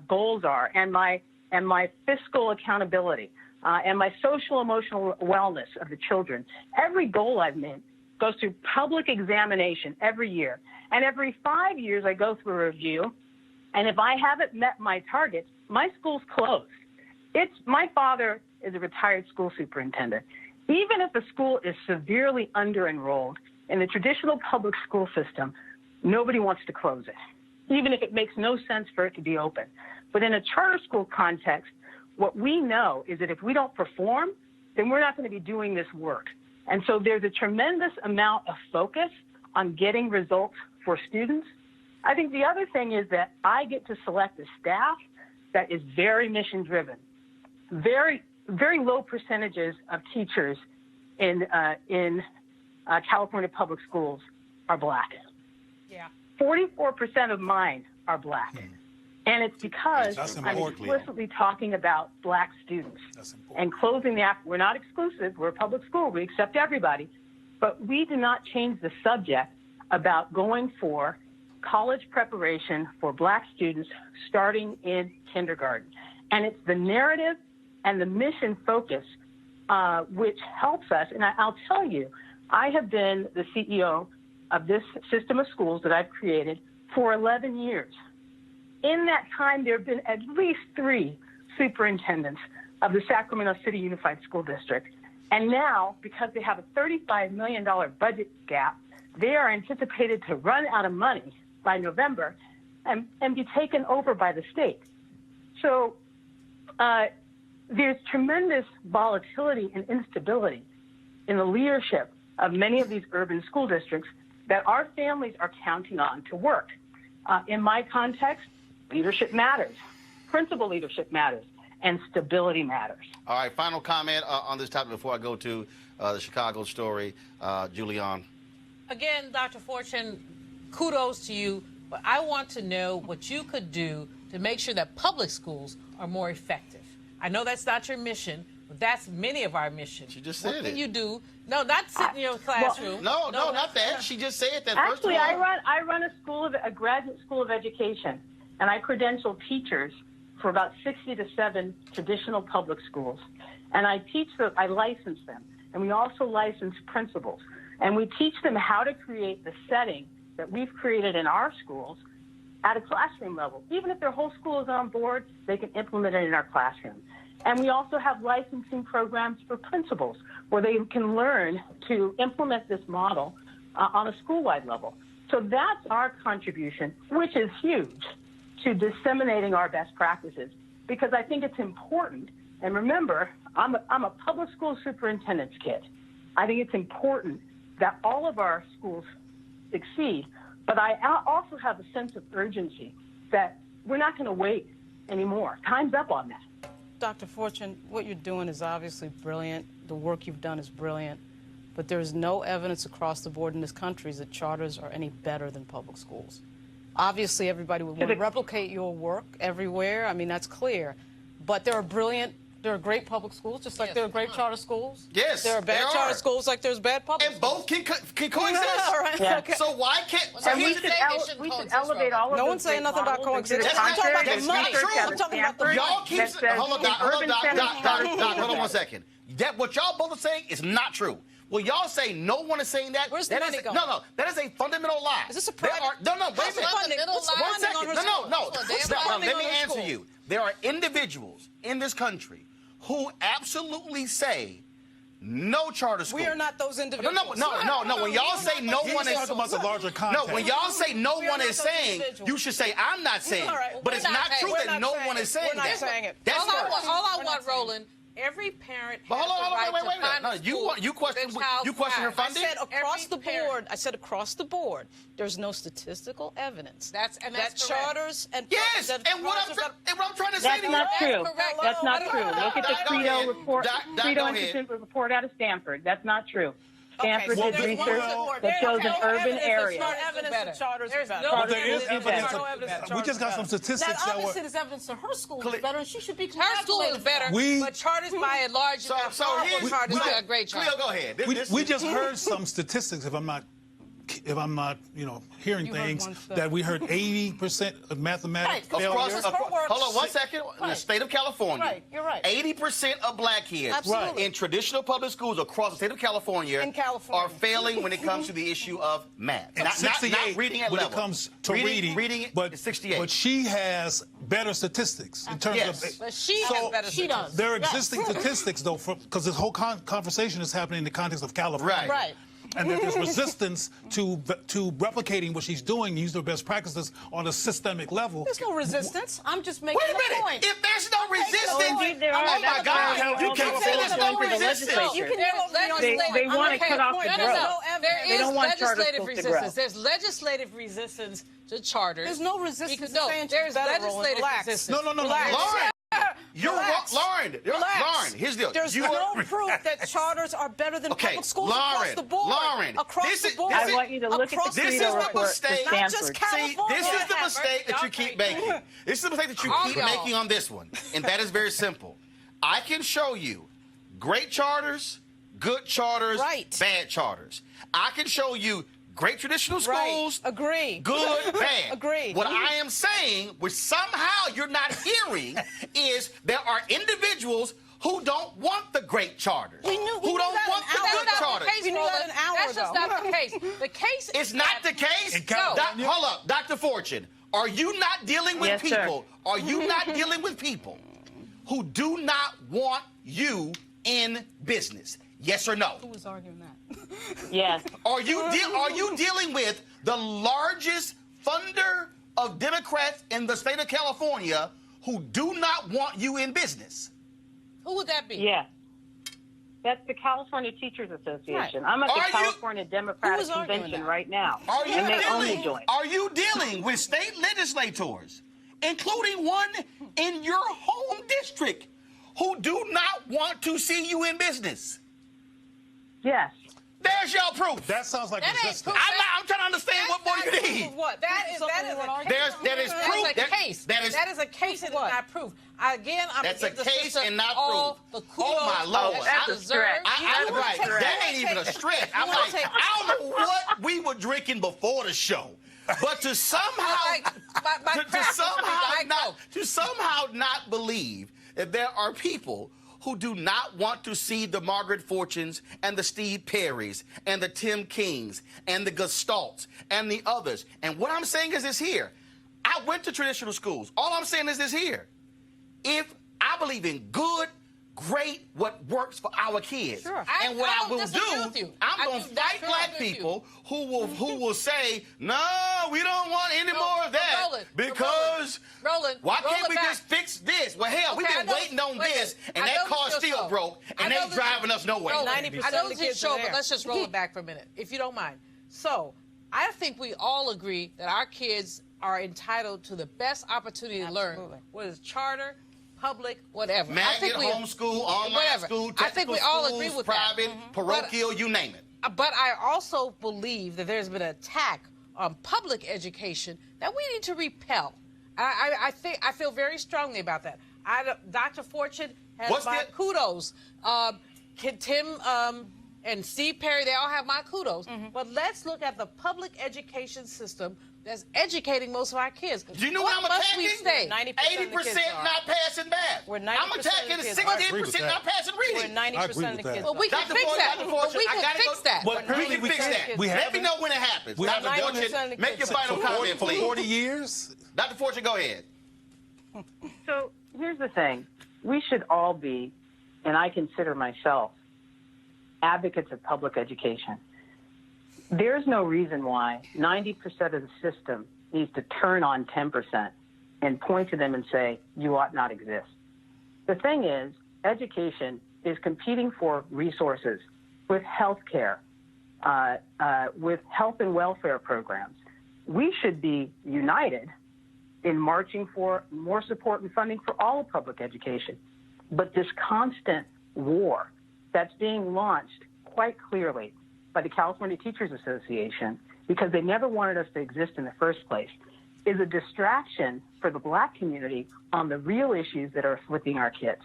goals are and my fiscal accountability and my social emotional wellness of the children. Every goal I've made goes through public examination every year. And every 5 years I go through a review, and if I haven't met my targets, my school's closed. My father is a retired school superintendent. Even if a school is severely under-enrolled in the traditional public school system, nobody wants to close it, even if it makes no sense for it to be open. But in a charter school context, what we know is that if we don't perform, then we're not going to be doing this work. And so there's a tremendous amount of focus on getting results for students. I think the other thing is that I get to select a staff that is very mission-driven. Very, very low percentages of teachers in California public schools are black.
Yeah.
44% of mine are black. And it's because I'm explicitly talking about black students and closing the app. We're not exclusive. We're a public school. We accept everybody. But we do not change the subject about going for college preparation for black students starting in kindergarten. And it's the narrative and the mission focus which helps us. And I'll tell you, I have been the CEO of this system of schools that I've created for 11 years. In that time, there have been at least 3 superintendents of the Sacramento City Unified School District. And now, because they have a $35 million budget gap, they are anticipated to run out of money by November and be taken over by the state. So there's tremendous volatility and instability in the leadership of many of these urban school districts that our families are counting on to work. In my context, leadership matters, principal leadership matters, and stability matters.
All right, final comment on this topic before I go to the Chicago story. Julian.
Again, Dr. Fortune, kudos to you, but I want to know what you could do to make sure that public schools are more effective. I know that's not your mission, but that's many of our missions.
She just said
What
it.
can you do? No, not sit in your classroom.
No, not that. She just said that.
Actually,
first of all.
I run a graduate school of education, and I credential teachers for about 60 to 7 traditional public schools. And I license them. And we also license principals. And we teach them how to create the setting that we've created in our schools at a classroom level. Even if their whole school is on board, they can implement it in our classroom. And we also have licensing programs for principals where they can learn to implement this model on a school-wide level. So that's our contribution, which is huge, to disseminating our best practices, because I think it's important. And remember, I'm a public school superintendent's kid. I think it's important that all of our schools succeed, but I also have a sense of urgency that we're not going to wait anymore. Time's up on that.
Dr. Fortune, what you're doing is obviously brilliant. The work you've done is brilliant. But there's no evidence across the board in this country that charters are any better than public schools. Obviously, everybody would want to replicate your work everywhere. I mean, that's clear. But there are great public schools, just like there are great charter schools.
Yes,
there are bad charter schools, like there's bad public schools.
And both can coexist.
All right.
Yeah.
Okay.
So why can't?
And we should elevate all of
No
those
one's saying
great
nothing about
models
coexistence.
into
I'm talking about the
That's
money.
not true.
I'm talking about the money.
Y'all keep
that says
hold on, Doc,
urban centers
hold on 1 second. That what y'all both are saying is not true. Well, y'all say no one is saying that.
Where's the money going?
No, that is a fundamental lie.
Is this a private?
No, wait a
What's the
minute.
funding? What's the
One
funding on
second.
her school?
No.
What's the
Now,
funding
let
on
me
her
answer
school?
you. There are individuals in this country who absolutely say no charter school.
We are not those individuals.
No. When y'all say no one is
talking about the larger context.
No, when y'all say no
We are
one
not
is
those
saying,
individuals.
you should say I'm not saying.
All right.
But it's
We're not
not true
saying-
that no one is saying
We're not
that.
saying it.
That's
all I
first.
want, Roland, every parent
But
has
hold on,
the right
wait.
to find
No,
a school
you question
their child
her
thrives.
funding?
I said across
Every
the
parent.
board. I said across the board. There's no statistical evidence
That's
that
correct.
charters and
Yes,
that
and what
charters
I'm trying to say
That's
to you.
not true.
correct.
That's not
No,
true.
no, no,
Look at the
Doc, go
Credo
ahead.
report.
Doc,
Credo
go ahead.
Institute report out of Stanford. That's not true. Stanford
so
did
there's one
research
report.
that
There's
shows
no
an urban
evidence.
area.
There's no evidence that charters are
There's
better.
no
But there is
Charters do
evidence.
better.
No evidence that
We
charters
just got
are
some
better.
statistics
Now,
that were.
obviously, there's evidence that her school is better, and she should be
Her school is
congratulated.
better, but charters by and large,
So
powerful charters
so-
are a great charter.
Cleo, go ahead.
We just heard some statistics, if I'm not, hearing
You heard
things,
one study.
that we heard 80% of mathematics
Right.
failure.
This is her work.
Hold on 1 second. In the
Right.
state of California,
Right, you're right.
80% of black kids
Absolutely.
in traditional public schools across the state of California,
In California.
are failing when it comes to the issue of math.
And
Not
68
reading at
when
level.
it comes to reading,
Reading
but
is 68.
But she has better statistics in terms
Yes.
of.
But she
So-
has better
She
statistics.
does.
There are
Yes.
existing statistics, though, because this whole conversation is happening in the context of California.
Right.
Right.
And that there's resistance to replicating what she's doing, use their best practices on a systemic level.
There's no resistance. I'm just making
Wait a
a
minute.
point.
If there's no resistance,
Oh, indeed there are.
oh my
That's
God,
why
you can't say there's no
going to the
resistance.
legislature.
You can never be on
They
I'm
want to
okay.
cut off the
No,
growth.
no, no. There
They
is
don't want charter
legislative
schools to grow.
resistance. There's legislative resistance to charters.
There's no resistance
Because,
to
no,
saying she's
there's
better, Roland.
legislative
Relax.
resistance.
No.
Relax.
Lauren, you're wrong.
Relax.
Lauren, here's the deal.
There's
You
no
are-
proof that charters are better than
Okay,
public schools across
Lauren,
the board.
Lauren,
across
this
the
is-
board.
this
I
is-
want you to look at the
Across
This is
Credo
the
report for
mistake.
Not just
Stanford.
California.
See, this is the
Yeah,
mistake that you keep
okay.
making. This is the mistake that you
All
keep
y'all.
making on this one. And that is very simple. I can show you great charters, good charters,
Right.
bad charters. I can show you great traditional schools,
Right. Agree.
good, bad.
Agree.
What I am saying, which somehow you're not hearing, is there are individuals who don't want the great charters.
We knew
who don't
that
want
an
the
hour
good
That's not the
charters.
case,
We knew that
Roland.
an hour
That's just
ago.
not the case. The case
It's
is
not
that
the case.
In California?
Hold up, Dr. Fortune. Are you not dealing with
Yes, sir.
people? Are you not dealing with people who do not want you in business? Yes or no?
Who was arguing that?
Yes.
Are you dealing with the largest funder of Democrats in the state of California who do not want you in business?
Who would that be?
Yes. That's the California Teachers Association.
Right.
I'm at the
Are you-
California
Who
Democratic
was arguing
Convention
that?
right now.
Are you
and they only
dealing?
joined.
Are you dealing with state legislators, including one in your home district, who do not want to see you in business?
Yes.
There's your proof.
That sounds like
That ain't
resistance.
proof.
I'm trying to understand what more you need.
What?
That is a
That is proof.
That is a case.
That is
a case and
what?
it's not proof. Again, I'm
That's
gonna give
a
the
case
sister
and not
all
proof.
the kudos
Oh, my Lord.
that
That's
she
a
deserves.
stretch.
Right.
take-
That ain't even a stretch. I'm
wanna
like,
take-
I don't know what we were drinking before the show, but to somehow,
Like, my
to
craft is
somehow
Diet Coke.
not believe that there are people who do not want to see the Margaret Fortunes and the Steve Perrys and the Tim Kings and the Gestalts and the others. And what I'm saying is this here. I went to traditional schools. All I'm saying is this here. If I believe in good, great, what works for our kids.
Sure.
And what I
don't
will
disagree
do,
with you.
I'm going to fight
sure
black
agree with you.
people who will say, no, we don't want any more of that
Roland,
because
Roland,
why
roll
can't
it
we
back.
just fix this? Well, hell, we've
Okay,
been
I know-
waiting on
wait a
this,
minute.
and
I
that
know this
car's
is your
still
show.
broke,
I
and
know
they
this-
driving us nowhere.
Roland,
90%
I know
of the
this is
kids
your
are
show, but
there.
let's just roll it back for a minute, if you don't mind. So, I think we all agree that our kids are entitled to the best opportunity to learn,
Absolutely.
whether it's charter, public, whatever. I
Magnet,
think we,
homeschool, online
whatever.
school,
I think we all agree
schools,
with
private,
that.
parochial, you name it.
But I also believe that there's been an attack on public education that we need to repel. I feel very strongly about that. Dr. Fortune has
What's
my
the-
kudos. Tim and Steve Perry, they all have my kudos. But let's look at the public education system that's educating most of our kids.
Do you know
what
what I'm
must we
attacking?
stay?
90% of the kids
80%
are.
not passing math.
We're 90%
I'm
of the
attacking
kids are.
68% not passing
Where
reading.
90%
I agree
of the
with that.
kids
Well, we can
Dr.
fix
Fortune,
that.
Dr.
But
Fortune,
we
I
can
gotta
fix
go-
that.
But
We can
we
fix
can't-
that.
we
Let me
haven't-
know when it happens.
We
Dr.
haven't-
Fortune,
90% of the
make your
kids
final
For
comment,
40
please.
years?
Dr. Fortune, go ahead.
So here's the thing. We should all be, and I consider myself, advocates of public education. There's no reason why 90% of the system needs to turn on 10% and point to them and say, you ought not exist. The thing is, education is competing for resources with health care, with health and welfare programs. We should be united in marching for more support and funding for all of public education. But this constant war that's being launched quite clearly by the California Teachers Association, because they never wanted us to exist in the first place, is a distraction for the black community on the real issues that are afflicting our kids.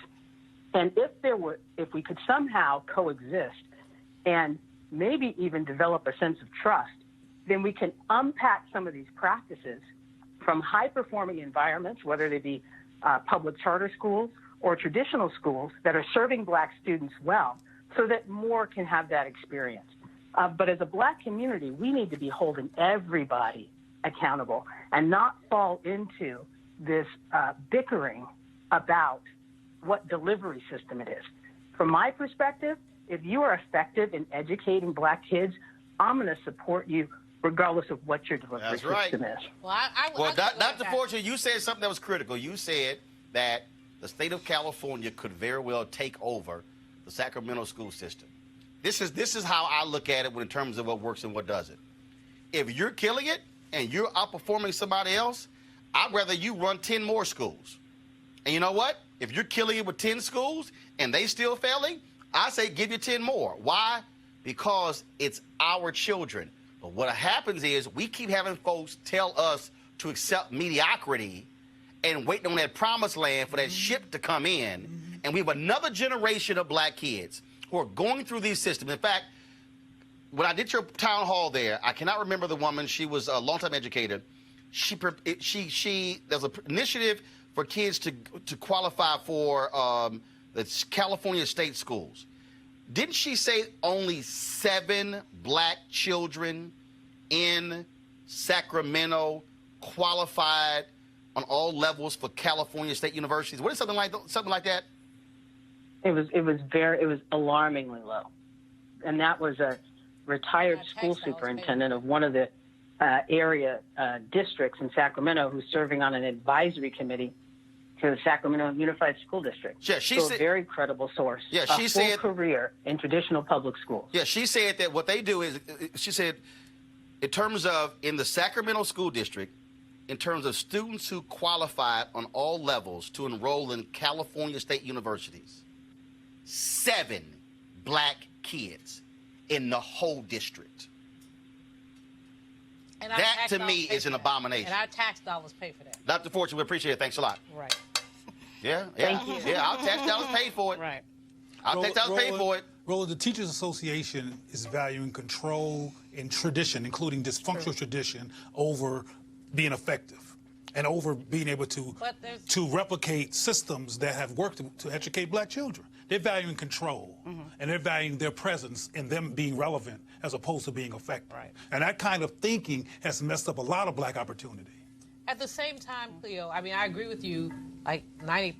And if we could somehow coexist and maybe even develop a sense of trust, then we can unpack some of these practices from high-performing environments, whether they be public charter schools or traditional schools that are serving black students well, so that more can have that experience. But as a black community, we need to be holding everybody accountable and not fall into this bickering about what delivery system it is. From my perspective, if you are effective in educating black kids, I'm going to support you regardless of what your delivery
That's right.
system is.
Well, I
Well,
go like
Dr.
that.
Fortune, you said something that was critical. You said that the state of California could very well take over the Sacramento school system. This is how I look at it in terms of what works and what doesn't. If you're killing it and you're outperforming somebody else, I'd rather you run 10 more schools. And you know what? If you're killing it with 10 schools and they still failing, I say give you 10 more. Why? Because it's our children. But what happens is we keep having folks tell us to accept mediocrity and waiting on that promised land for that ship to come in. And we have another generation of black kids who are going through these systems. In fact, when I did your town hall there, I cannot remember the woman. She was a longtime educator. There's an initiative for kids to qualify for the California state schools. Didn't she say only 7 black children in Sacramento qualified on all levels for California state universities? What is something like that?
It was alarmingly low, and that was a retired school superintendent of one of the area districts in Sacramento who's serving on an advisory committee to the Sacramento Unified School District.
Yeah, she said,
a very credible source.
Yeah, she
a
said
full career in traditional public schools.
Yeah, she said that what they do is, she said, in terms of in the Sacramento school district, in terms of students who qualified on all levels to enroll in California state universities, 7 black kids in the whole district.
And our
That,
tax
to
dollars
me,
pay
is
for
an
that.
abomination.
And our tax dollars pay for that.
Dr. Fortune, we appreciate it. Thanks a lot.
Right.
Yeah,
Thank you.
Yeah, our tax dollars pay for it.
Right.
Our tax dollars pay for it.
Roland, the Teachers Association is valuing control and tradition, including dysfunctional tradition, over being effective and over being able to replicate systems that have worked to educate black children. They're valuing control, and they're valuing their presence and them being relevant as opposed to being effective.
Right.
And that kind of thinking has messed up a lot of black opportunity.
At the same time, Cleo, I mean, I agree with you like 90%.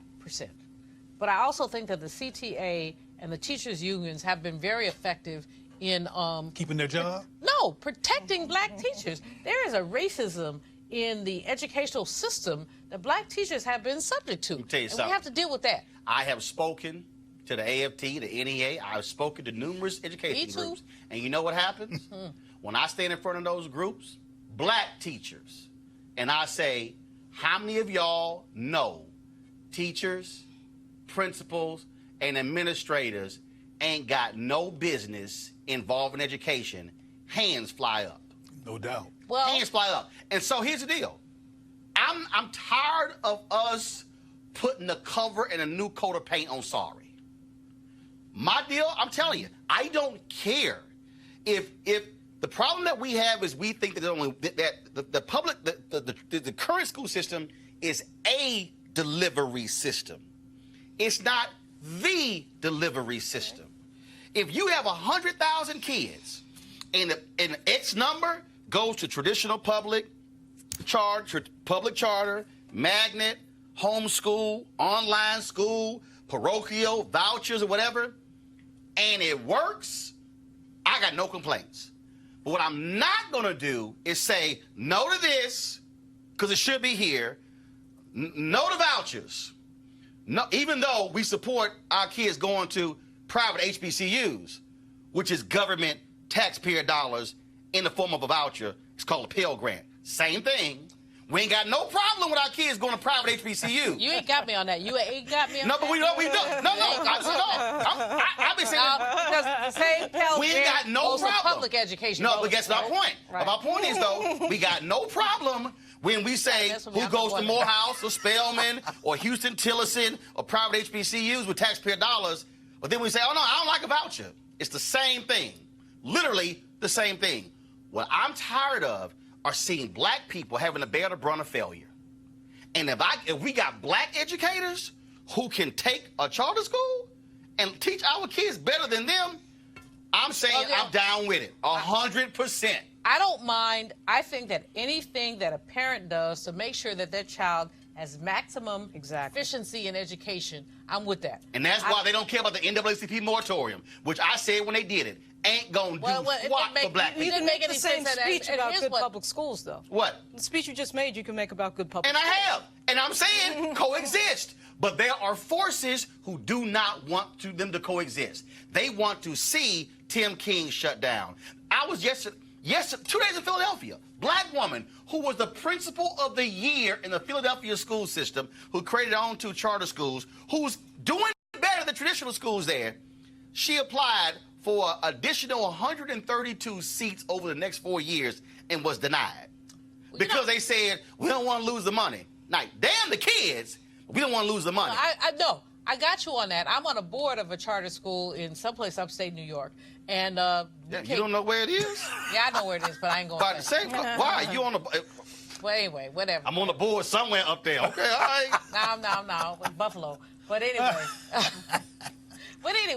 But I also think that the CTA and the teachers' unions have been very effective in
keeping their job?
No, protecting black teachers. There is a racism in the educational system that black teachers have been subject to.
Let me tell you
and
something.
we have to deal with that.
I have spoken to the AFT, the NEA. I've spoken to numerous education groups. And you know what happens? When I stand in front of those groups, black teachers, and I say, how many of y'all know teachers, principals, and administrators ain't got no business involved in education? Hands fly up.
No doubt.
Well,
Hands fly up. And so here's the deal. I'm tired of us putting the cover and a new coat of paint on sorry. My deal, I'm telling you, I don't care if the problem that we have is we think that the current school system is a delivery system. It's not the delivery system. If you have 100,000 kids and X number goes to traditional public charter, magnet, homeschool, online school, parochial, vouchers, or whatever, and it works, I got no complaints. But what I'm not going to do is say no to this, because it should be here, no to vouchers. No, even though we support our kids going to private HBCUs, which is government taxpayer dollars in the form of a voucher. It's called a Pell Grant. Same thing. We ain't got no problem with our kids going to private HBCU.
You ain't got me on that. You ain't got me on that.
No, but we don't. I've been saying
because the same Pell
we ain't got no
goes to
problem.
public education.
No, but guess my point.
Right.
My point is, though, we got no problem when we say who goes to Morehouse or Spelman or Houston Tillerson or private HBCUs with taxpayer dollars, but then we say, oh, no, I don't like a voucher. It's the same thing. Literally the same thing. What I'm tired of are seeing black people having to bear the brunt of failure. And if we got black educators who can take a charter school and teach our kids better than them, I'm saying I'm down with it, 100%.
I don't mind. I think that anything that a parent does to make sure that their child has maximum efficiency in education, I'm with that.
And that's why they don't care about the NAACP moratorium, which I said when they did it, ain't gonna do squat for black people.
You didn't make the same speech about good public schools, though.
What?
The speech you just made, you can make about good public
schools.
And
I have. And I'm saying coexist. But there are forces who do not want them to coexist. They want to see Tim King shut down. I was 2 days in Philadelphia. Black woman who was the principal of the year in the Philadelphia school system, who created her own 2 charter schools, who's doing better than traditional schools there. She applied for additional 132 seats over the next 4 years and was denied. Because they said, we don't want to lose the money. Now, damn the kids, but we don't want to lose the money.
No, I got you on that. I'm on a board of a charter school in someplace upstate New York. And
you don't know where it is?
Yeah, I know where it is, but I ain't going to say.
Why are you on the...
Well, anyway, whatever.
I'm on the board somewhere up there. Okay, all right.
No, Buffalo. But anyway.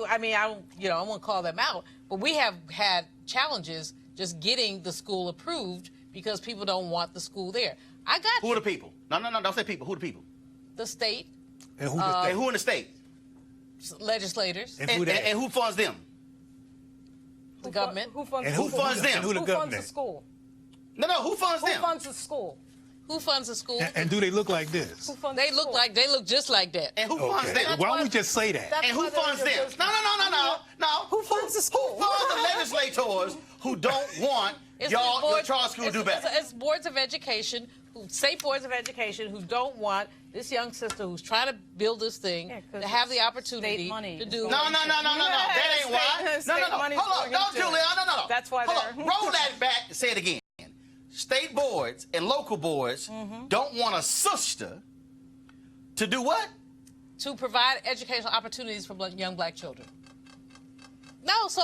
I mean, I won't call them out. But we have had challenges just getting the school approved because people don't want the school there. I got
Who are the people? No, don't say people. Who are the people?
The state.
And who
in the state?
Legislators.
And who funds them?
The government.
Who funds
them? Who funds
the school?
No, who funds them?
Who funds the school?
Who funds the school?
And do they look like this?
They look just like that.
And who funds them?
Why don't we just say that?
And who funds them? No.
Who funds the school?
Who funds the legislators who don't want your charter school to do better?
It's boards of education, state boards of education who don't want this young sister who's trying to build this thing to have the opportunity to do.
No. That ain't why. No. Hold on. No, Julia. No.
That's why they're...
Roll that back and say it again. State boards and local boards don't want a sister to do what?
To provide educational opportunities for young black children. No, so,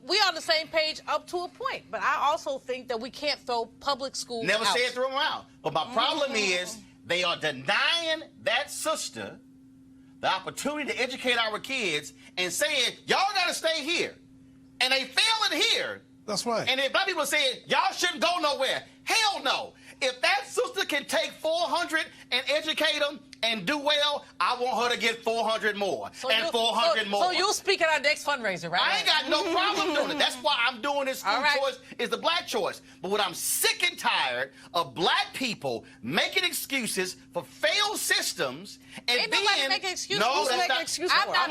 we're on the same page up to a point. But I also think that we can't throw public schools
Never
out.
said throw them out. But my problem is they are denying that sister the opportunity to educate our kids and saying, y'all got to stay here. And they failing here.
That's right.
And if black people are saying, y'all shouldn't go nowhere, hell no. If that sister can take 400 and educate them and do well, I want her to get 400 more and 400 more.
So you'll speak at our next fundraiser, right?
I ain't got no problem doing it. That's why I'm doing this school choice is the black choice. But what I'm sick and tired of black people making excuses for failed systems and
Ain't
being
nobody making excuses.
No,
Who's
that's
making
not
excuses? I'm not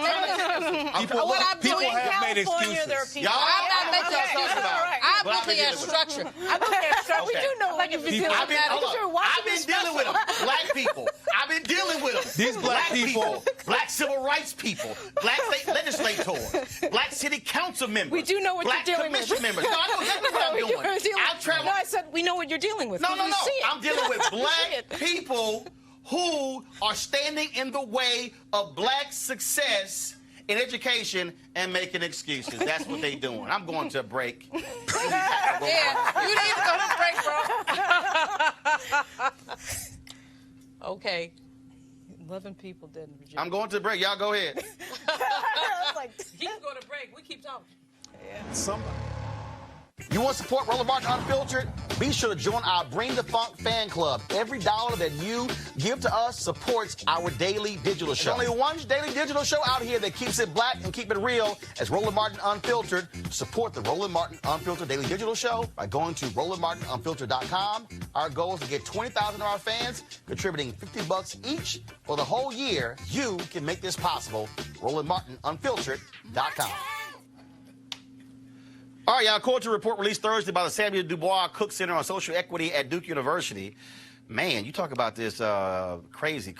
making
People,
what I'm
people
doing in
have made
California,
excuses.
there are people.
Y'all,
I'm not making
what y'all talking about?
I'm
But I've been
looking at
dealing with it.
structure.
I'm looking at stuff. We
Okay.
do know like if
People-
I've been, hold
you're
on.
watching
I've been
this
dealing with them. Black people. I've been dealing with them.
These black people-
black civil rights people, black state legislators, black city council members.
We do know what
black
you're dealing with.
commission members. No, I know exactly what I'm doing. I've traveled.
No, I said we know what you're dealing with.
No,
We see it.
I'm dealing with
We see
black
it.
people who are standing in the way of black success in education and making excuses. That's what they doing. I'm going to a break.
Yeah, you need to go to break, bro. Okay.
11 people dead in Virginia.
I'm going to a break. Y'all go ahead.
I was like,
He can go to break. We keep talking.
Somebody.
You want to support Roland Martin Unfiltered? Be sure to join our Bring the Funk fan club. Every dollar that you give to us supports our daily digital show. There's only one daily digital show out here that keeps it black and keep it real as Roland Martin Unfiltered. Support the Roland Martin Unfiltered daily digital show by going to RolandMartinUnfiltered.com. Our goal is to get 20,000 of our fans contributing $50 each for the whole year. You can make this possible. RolandMartinUnfiltered.com. All right, y'all. According to a report released Thursday by the Samuel Dubois Cook Center on Social Equity at Duke University, man, you talk about this crazy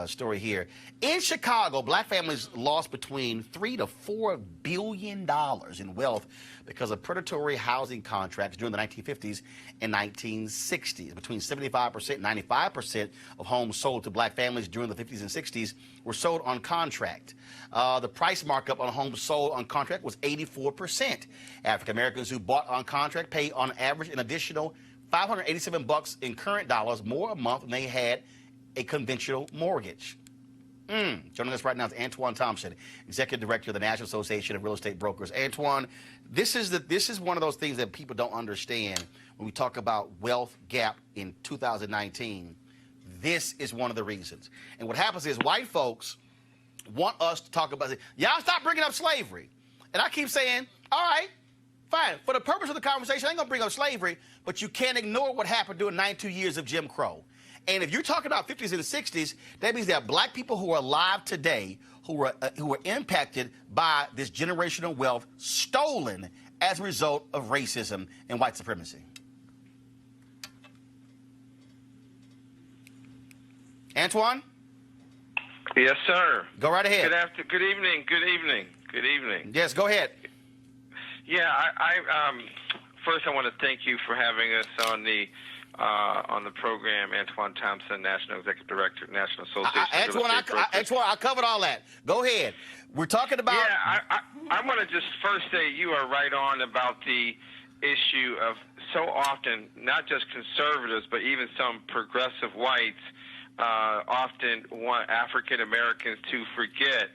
story here. In Chicago, black families lost between $3 to $4 billion in wealth because of predatory housing contracts during the 1950s and 1960s. Between 75% and 95% of homes sold to black families during the 50s and 60s were sold on contract. The price markup on homes sold on contract was 84%. African Americans who bought on contract paid on average an additional $587 in current dollars more a month than they had a conventional mortgage. Joining us right now is Antoine Thompson, Executive Director of the National Association of Real Estate Brokers. Antoine, this is one of those things that people don't understand when we talk about wealth gap in 2019. This is one of the reasons. And what happens is white folks want us to talk about it. Y'all stop bringing up slavery. And I keep saying, all right, fine. For the purpose of the conversation, I ain't going to bring up slavery, but you can't ignore what happened during 92 years of Jim Crow. And if you're talking about 50s and 60s, that means there are black people who are alive today who were impacted by this generational wealth stolen as a result of racism and white supremacy. Antoine?
Yes, sir.
Go right ahead.
Good evening. Good evening. Good evening.
Yes, go ahead.
Yeah, first I want to thank you for having us on the program. Antoine Thompson, National Executive Director, National Association of Real Estate Brokers.
Antoine, I covered all that. Go ahead. We're talking about.
Yeah, I want to just first say you are right on about the issue of so often, not just conservatives, but even some progressive whites often want African Americans to forget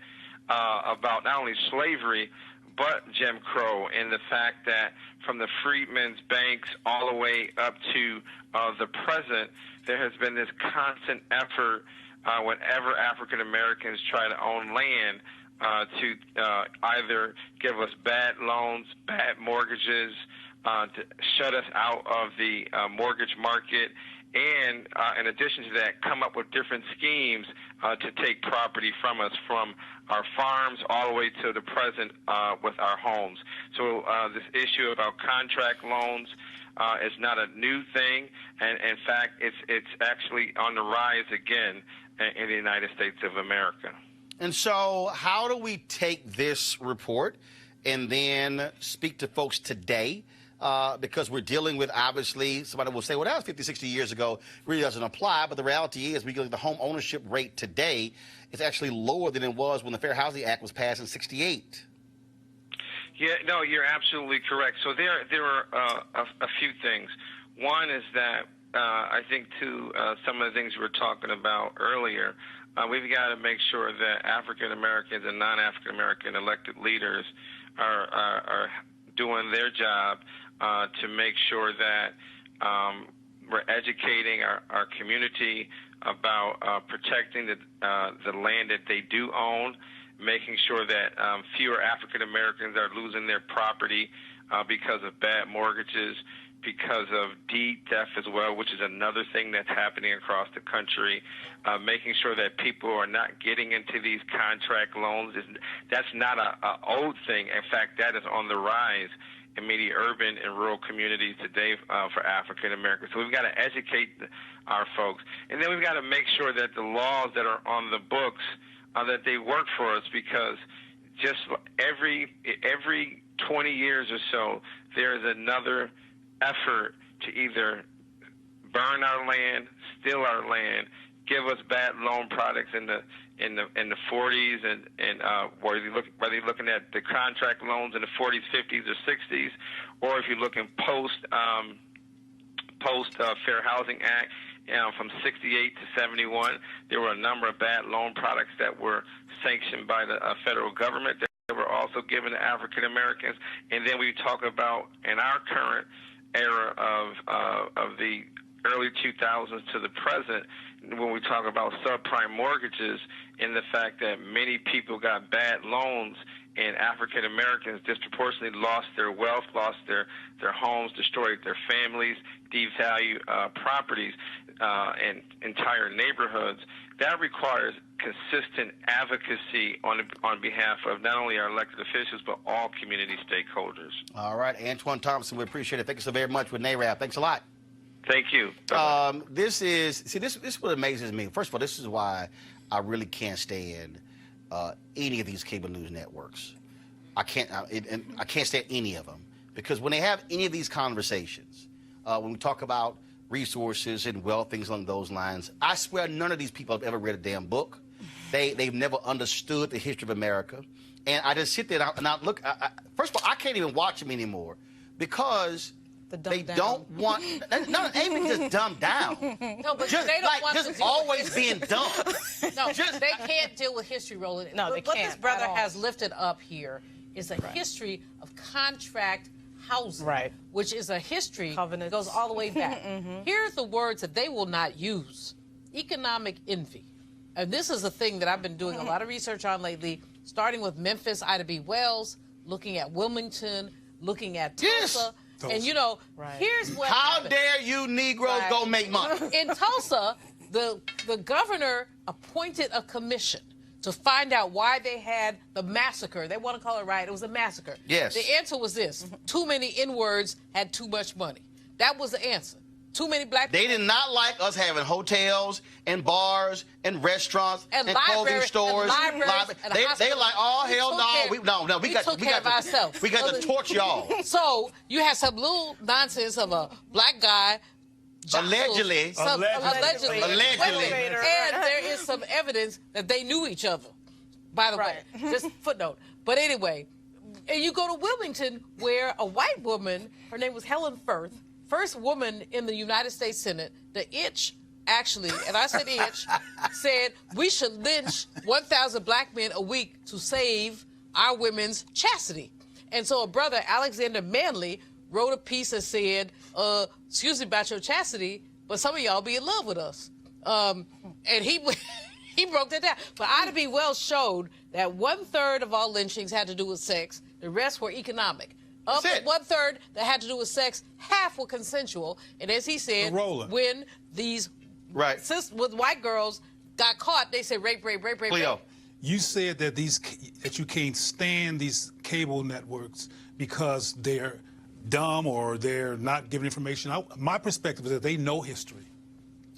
about not only slavery, but Jim Crow, and the fact that from the freedmen's banks all the way up to the present, there has been this constant effort whenever African Americans try to own land to either give us bad loans, bad mortgages, to shut us out of the mortgage market, and in addition to that, come up with different schemes to take property from us, from our farms all the way to the present with our homes. So this issue about contract loans is not a new thing, and in fact, it's actually on the rise again in the United States of America.
And so how do we take this report and then speak to folks today? Because we're dealing with, obviously, somebody will say, well, that was 50, 60 years ago. It really doesn't apply. But the reality is, the home ownership rate today is actually lower than it was when the Fair Housing Act was passed in 68.
Yeah, no, you're absolutely correct. So there are a few things. One is that I think, too, some of the things we were talking about earlier, we've got to make sure that African Americans and non-African American elected leaders are doing their job to make sure that we're educating our community about protecting the land that they do own, making sure that fewer African Americans are losing their property because of bad mortgages, because of deed theft as well, which is another thing that's happening across the country, making sure that people are not getting into these contract loans. That's not an old thing. In fact, that is on the rise in many urban and rural communities today for African Americans. So we've got to educate our folks. And then we've got to make sure that the laws that are on the books, that they work for us, because just every 20 years or so, there is another effort to either burn our land, steal our land, give us bad loan products in the 40s, and whether you're looking at the contract loans in the 40s, 50s, or 60s, or if you're looking post Fair Housing Act from 68 to 71, there were a number of bad loan products that were sanctioned by the federal government that were also given to African Americans. And then we talk about in our current era of the early 2000s to the present, when we talk about subprime mortgages, and the fact that many people got bad loans, and African Americans disproportionately lost their wealth, lost their homes, destroyed their families, devalued properties and entire neighborhoods. That requires consistent advocacy on behalf of not only our elected officials, but all community stakeholders. All right, Antoine Thompson, we appreciate it. Thank you so very much with NARAB. Thanks a lot. Thank you. This is what amazes me. First of all, this is why I really can't stand any of these cable news networks. I can't stand any of them, because when they have any of these conversations, when we talk about resources and wealth, things along those lines, I swear none of these people have ever read a damn book. They've never understood the history of America. And I just sit there and I look. First of all, I can't even watch them anymore because they don't want. No, ain't just dumbed down.
No, but
just,
they don't want
just
to
always being dumb.
No, they can't deal with history, Roland.
No, they
what
can't
this brother
at all.
has lifted up here is a history of contract housing,
Right.
which is a history
Covenants.
that goes all the way back. Here's the words that they will not use: economic envy. And this is a thing that I've been doing a lot of research on lately, starting with Memphis, Ida B. Wells, looking at Wilmington, looking at Tulsa. And, you know, here's what
How
happened.
dare you Negroes go make money?
In Tulsa, the governor appointed a commission to find out why they had the massacre. They want to call it right. It was a massacre.
Yes.
The answer was this: too many N-words had too much money. That was the answer. Too many black people.
They did not like us having hotels and bars and restaurants and clothing stores.
And libraries and
they like, oh hell no, we
took care of ourselves.
We got to torch y'all.
So you had some little nonsense of a black guy.
Allegedly.
Allegedly.
Allegedly.
And there is some evidence that they knew each other, by the way. Just footnote. But anyway, and you go to Wilmington, where a white woman, her name was Helen Firth, first woman in the United States Senate, the itch, actually, and I said itch, said we should lynch 1,000 black men a week to save our women's chastity. And so a brother, Alexander Manley, wrote a piece that said, excuse me about your chastity, but some of y'all be in love with us. And he broke that down. But Ida B. Wells showed that 1/3 of all lynchings had to do with sex. The rest were economic. Of the 1/3 that had to do with sex, half were consensual. And as he said, when these with white girls got caught, they said rape, rape, rape, rape, rape.
You said that that you can't stand these cable networks because they're dumb or they're not giving information out. My perspective is that they know history.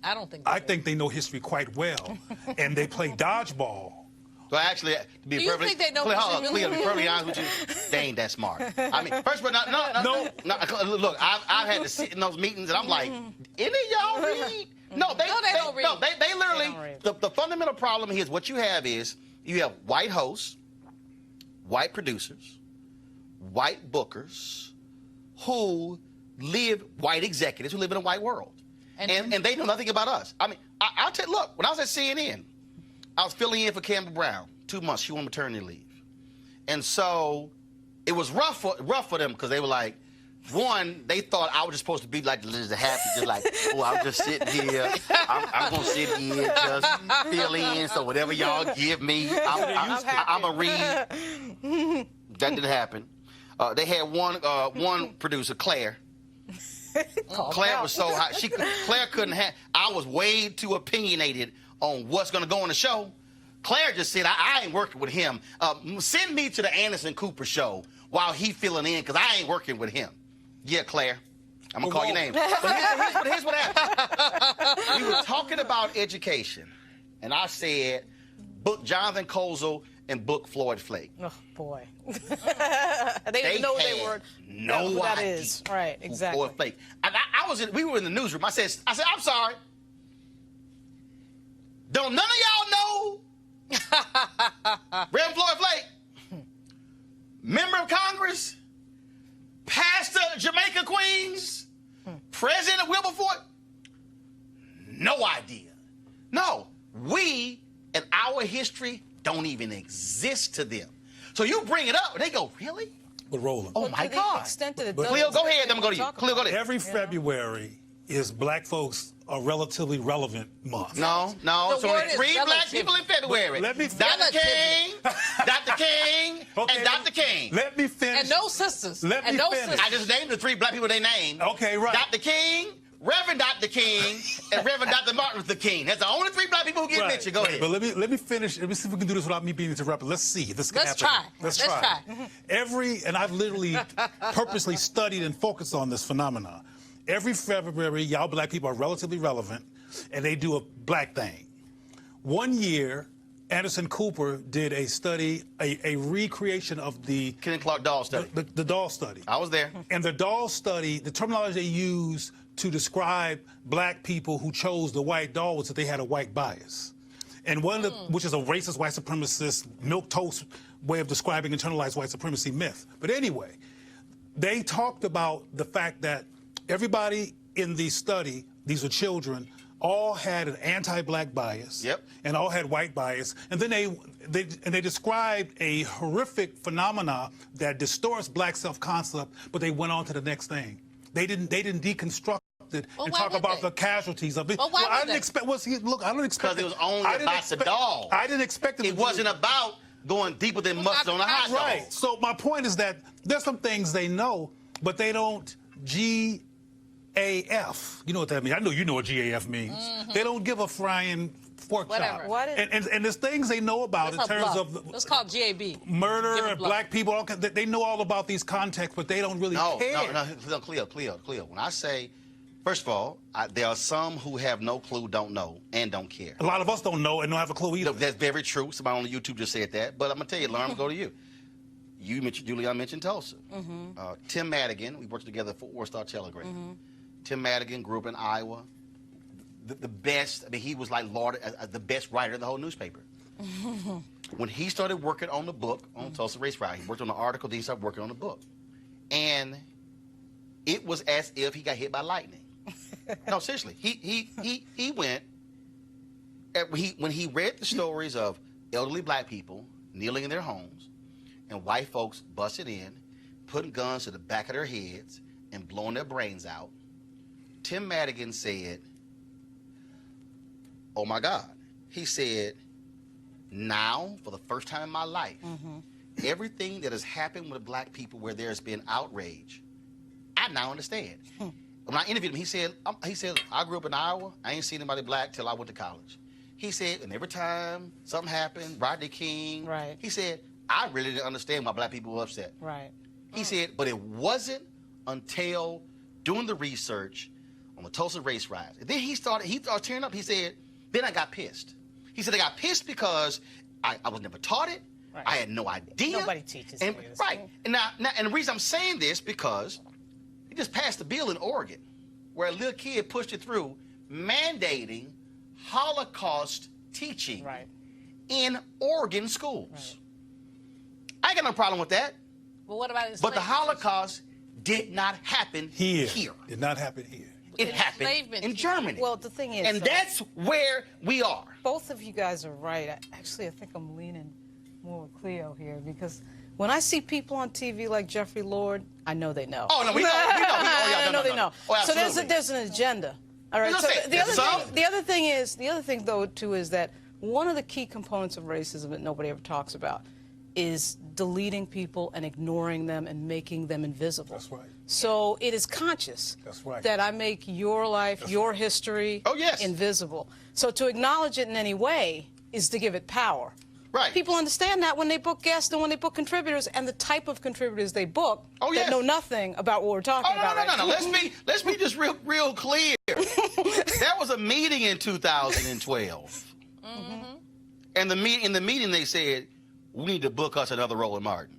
I don't think.
I think they know history quite well, and they play dodgeball.
So actually, to be perfectly honest with you, they ain't that smart. I mean, first of all, no. Look, I've had to sit in those meetings, and I'm like, any of y'all read? No, they don't read. No, they literally. The fundamental problem here is what you have is you have white hosts, white producers, white bookers, white executives who live in a white world, and they know nothing about us. I mean, I'll tell you. Look, when I was at CNN. I was filling in for Campbell Brown, 2 months. She went on maternity leave. And so it was rough for them because they were like,
One, they thought I was just supposed to be like the happy, just like, oh, I'm just sitting here. I'm going to sit here, just fill in. So whatever y'all give me, I'm going to read. That didn't happen. They had one producer, Claire. Claire was so hot. Claire couldn't have. I was way too opinionated on what's going to go on the show. Claire just said, I ain't working with him. Send me to the Anderson Cooper show while he filling in, because I ain't working with him. Yeah, Claire. I'm going to call your name. But here's what happened. We were talking about education, and I said, book Jonathan Kozel and book Floyd Flake.
Oh, boy. They didn't know who they were.
No
who that
idea
is. Right, exactly.
Floyd Flake. We were in the newsroom. I said, I'm sorry. Don't none of y'all know Reverend Floyd Flake, member of Congress, pastor of Jamaica Queens, president of Wilberforce? No idea. No, we and our history don't even exist to them. So you bring it up, and they go, really?
But Roland.
Oh, my God.
Cleo,
go ahead. I'm going to go to you. Cleo, go ahead.
Every February is Black folks a relatively relevant month.
No. It's only 3 black people in February.
Let me
Dr. King, Dr. King, and Dr. King.
Let me finish.
And no sisters.
Let me finish.
I just named the 3 black people they named.
Okay, right.
Dr. King, Reverend Dr. King, and Reverend Dr. Martin Luther King. That's the only 3 black people who get mentioned. Go ahead.
But let me finish. Let me see if we can do this without me being interrupted. Let's see. Let's
try.
Let's try. And I've literally purposely studied and focused on this phenomenon. Every February, y'all black people are relatively relevant, and they do a black thing. One year, Anderson Cooper did a study, a recreation of the
Ken Clark Doll study.
The doll study.
I was there.
And the doll study, the terminology they used to describe black people who chose the white doll was that they had a white bias. And one of the, which is a racist, white supremacist, milquetoast way of describing internalized white supremacy myth. But anyway, they talked about the fact that everybody in the study, these were children, all had an anti-black bias.
Yep.
And all had white bias. And then they described a horrific phenomena that distorts black self-concept, but they went on to the next thing. They didn't deconstruct it and talk about the casualties of it.
Well, why
I didn't expect. Look, I don't expect.
Because it was only about the doll.
I didn't expect it.
It wasn't about going deeper than mustard on a hot dog.
Right. So my point is that there's some things they know, but they don't GAF. You know what that means? I know you know what GAF means. They don't give a frying pork chop. And there's things they know about in terms of
it's called GAB.
Murder and black people. They know all about these contexts, but they don't really care.
No, Cleo. When I say, first of all, there are some who have no clue, don't know, and don't care.
A lot of us don't know and don't have a clue either.
That's very true. Somebody on YouTube just said that. But I'm going to tell you, Lauren, I'm going to go to you. You mentioned, Julie, I mentioned Tulsa. Tim Madigan, we worked together for Fort Star Telegram. Tim Madigan grew up in Iowa. The best, I mean, he was like lauded as the best writer in the whole newspaper. When he started working on the book on Tulsa Race Riot, he worked on the article, then he started working on the book. And it was as if he got hit by lightning. No, seriously. He went, when he read the stories of elderly black people kneeling in their homes and white folks busted in, putting guns to the back of their heads and blowing their brains out, Tim Madigan said, oh my God. He said, now, for the first time in my life, everything that has happened with black people where there's been outrage, I now understand. When I interviewed him, he said, I grew up in Iowa. I ain't seen anybody black till I went to college. He said, and every time something happened, Rodney King, he said, I really didn't understand why black people were upset. He said, but it wasn't until doing the research on the Tulsa race riots. And then he started tearing up. He said, then I got pissed. He said, I got pissed because I was never taught it. I had no idea.
Nobody teaches
and,
this.
And now, and the reason I'm saying this because he just passed a bill in Oregon where a little kid pushed it through mandating Holocaust teaching in Oregon schools. I ain't got no problem with that.
Well, what about
but the Holocaust did not happen here.
Did not happen here.
It happened in Germany.
Well, the thing is...
And that's where we are.
Both of you guys are right. Actually, I think I'm leaning more with Cleo here because when I see people on TV like Jeffrey Lord, I know they know.
Oh, no, we know.
I know they know.
Oh,
so
absolutely.
there's an agenda. All right.
That's
So
what I'm saying.
the other thing though too is that one of the key components of racism that nobody ever talks about is deleting people and ignoring them and making them invisible.
That's right.
So it is conscious.
That's right.
That I make your life, your history, invisible. So to acknowledge it in any way is to give it power.
Right.
People understand that when they book guests and when they book contributors and the type of contributors they book that know nothing about what we're talking about.
No. Let's be just real clear. There was a meeting in 2012.
Mm-hmm.
And in the meeting they said, we need to book us another Roland Martin.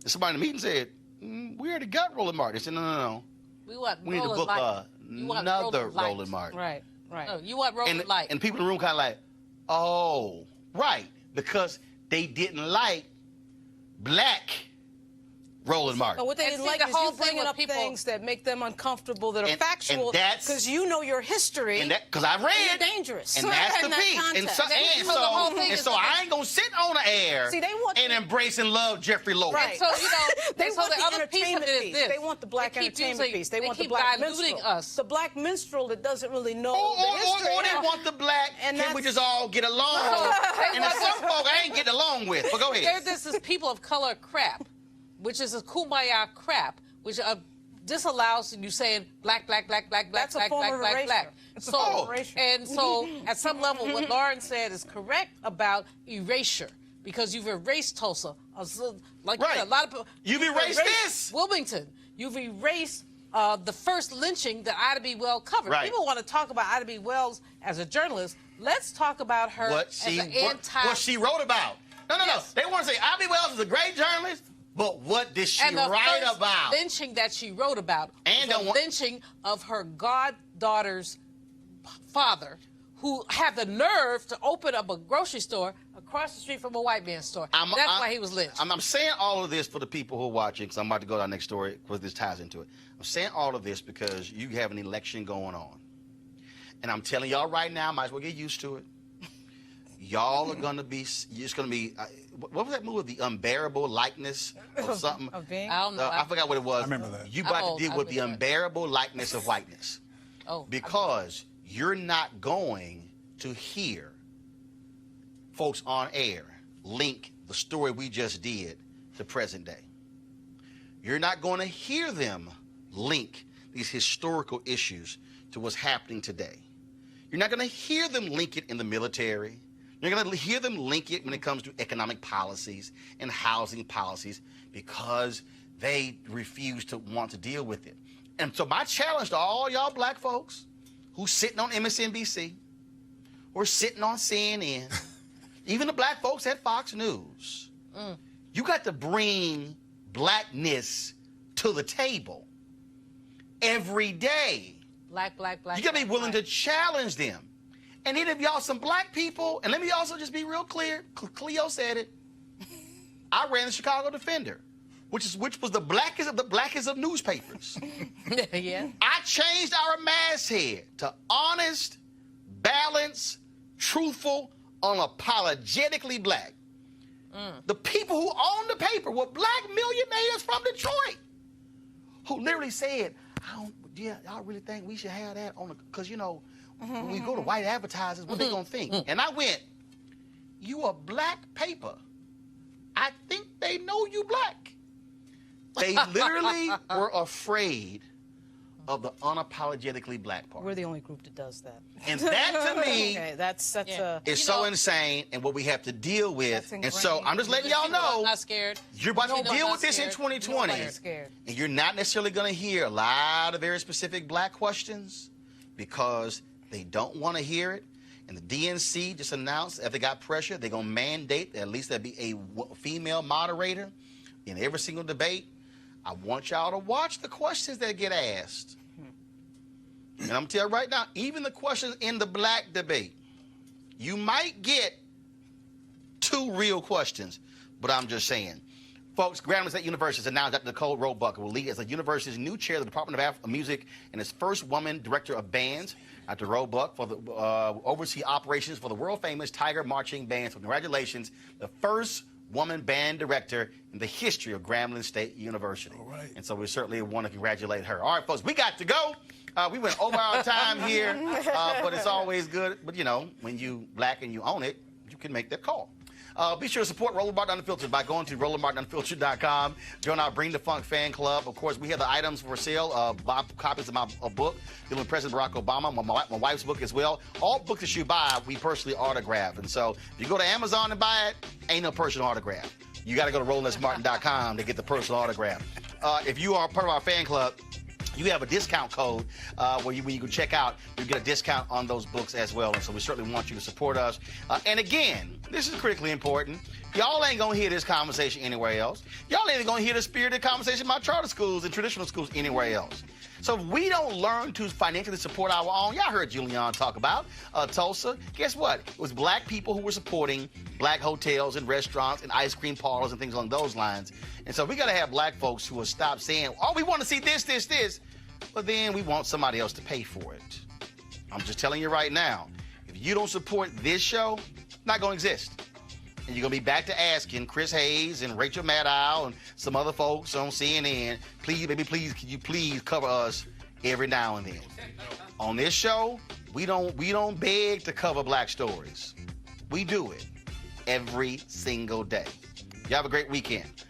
And somebody in the meeting said, we already got Roland Martin. They said, no. We need to book another Roland Martin.
Right.
No, you want Roland Light.
And people in the room kind of like, oh, right. Because they didn't like black Roland Martin.
But what they didn't like is you bringing up things that make them uncomfortable, that are factual, because you know your history.
And because I read.
You're dangerous.
And that's the piece. And so I ain't going to sit on the air and embrace and love Jeffrey Lowe.
Right.
So,
they want
the other piece of it is this.
They want the black entertainment piece. They want the black minstrel.
Us.
The black minstrel that doesn't really know the history.
Or they want the black, and can we just all get along? And there's some folk I ain't getting along with. But go ahead.
There's this people of color crap, which is a kumbaya crap, which disallows you saying black.
That's a form of erasure. It's a form of erasure.
And so, at some level, what Lauren said is correct about erasure, because you've erased Tulsa. Like a lot of people.
You've erased this.
Wilmington. You've erased the first lynching that Ida B. Wells covered.
Right.
People want to talk about Ida B. Wells as a journalist. Let's talk about her as an
what she wrote about. No. They want to say Ida B. Wells is a great journalist. But what did she write about?
The lynching that she wrote about
and
the lynching of her goddaughter's father, who had the nerve to open up a grocery store across the street from a white man's store. That's why he was lynched.
I'm saying all of this for the people who are watching, because I'm about to go to our next story, because this ties into it. I'm saying all of this because you have an election going on. And I'm telling y'all right now, might as well get used to it. Y'all are going to be, it's going to be, what was that movie, The Unbearable Likeness or something?
I don't know.
I forgot what it was.
I remember that.
You about to deal with the unbearable likeness of whiteness. Because you're not going to hear folks on air link the story we just did to present day. You're not going to hear them link these historical issues to what's happening today. You're not going to hear them link it in the military. You're going to hear them link it when it comes to economic policies and housing policies, because they refuse to want to deal with it. And so my challenge to all y'all black folks who's sitting on MSNBC or sitting on CNN, even the black folks at Fox News, you got to bring blackness to the table every day.
Black.
You got to be willing to challenge them. And then if y'all some black people, and let me also just be real clear, Cleo said it, I ran the Chicago Defender, which was the blackest of newspapers.
Yeah.
I changed our masthead to honest, balanced, truthful, unapologetically black. The people who owned the paper were black millionaires from Detroit, who literally said, y'all really think we should have that on the, because when we go to white advertisers, what they gonna think? And I went, you a black paper. I think they know you black. They literally were afraid of the unapologetically black part.
We're the only group that does that.
And that to me
is
so insane, and what we have to deal with. And so I'm just letting y'all know,
I'm not scared.
You're about to deal with this in 2020.
Scared.
And you're not necessarily going to hear a lot of very specific black questions because they don't want to hear it. And the DNC just announced, if they got pressure, they're going to mandate that at least there be a female moderator in every single debate. I want y'all to watch the questions that get asked. And I'm going to tell you right now, even the questions in the black debate, you might get 2 real questions, but I'm just saying. Folks, Grambling State University has announced that Nicole Roebuck will lead as the university's new chair of the Department of Music and its first woman director of bands. Dr. Roebuck for the oversee operations for the world-famous Tiger Marching Band. So congratulations, the first woman band director in the history of Grambling State University.
All right.
And so we certainly want to congratulate her. All right, folks, we got to go. We went over our time here, but it's always good. But, you know, when you black and you own it, you can make that call. Be sure to support Roland Martin Unfiltered by going to RolandMartinUnfiltered.com. Join our Bring the Funk fan club. Of course, we have the items for sale. Copies of my book dealing with President Barack Obama, my wife's book as well. All books that you buy, we personally autograph. And so if you go to Amazon and buy it, ain't no personal autograph. You got to go to RolandSMartin.com to get the personal autograph. If you are part of our fan club, you have a discount code when you can check out, you get a discount on those books as well. And so we certainly want you to support us. And again, this is critically important. Y'all ain't going to hear this conversation anywhere else. Y'all ain't going to hear the spirited conversation about charter schools and traditional schools anywhere else. So if we don't learn to financially support our own, y'all heard Julian talk about Tulsa. Guess what? It was black people who were supporting black hotels and restaurants and ice cream parlors and things along those lines. And so we got to have black folks who will stop saying, oh, we want to see this, but then we want somebody else to pay for it. I'm just telling you right now, if you don't support this show, it's not going to exist. And you're going to be back to asking Chris Hayes and Rachel Maddow and some other folks on CNN, please, baby, please, can you please cover us every now and then? On this show, we don't beg to cover black stories. We do it every single day. You have a great weekend.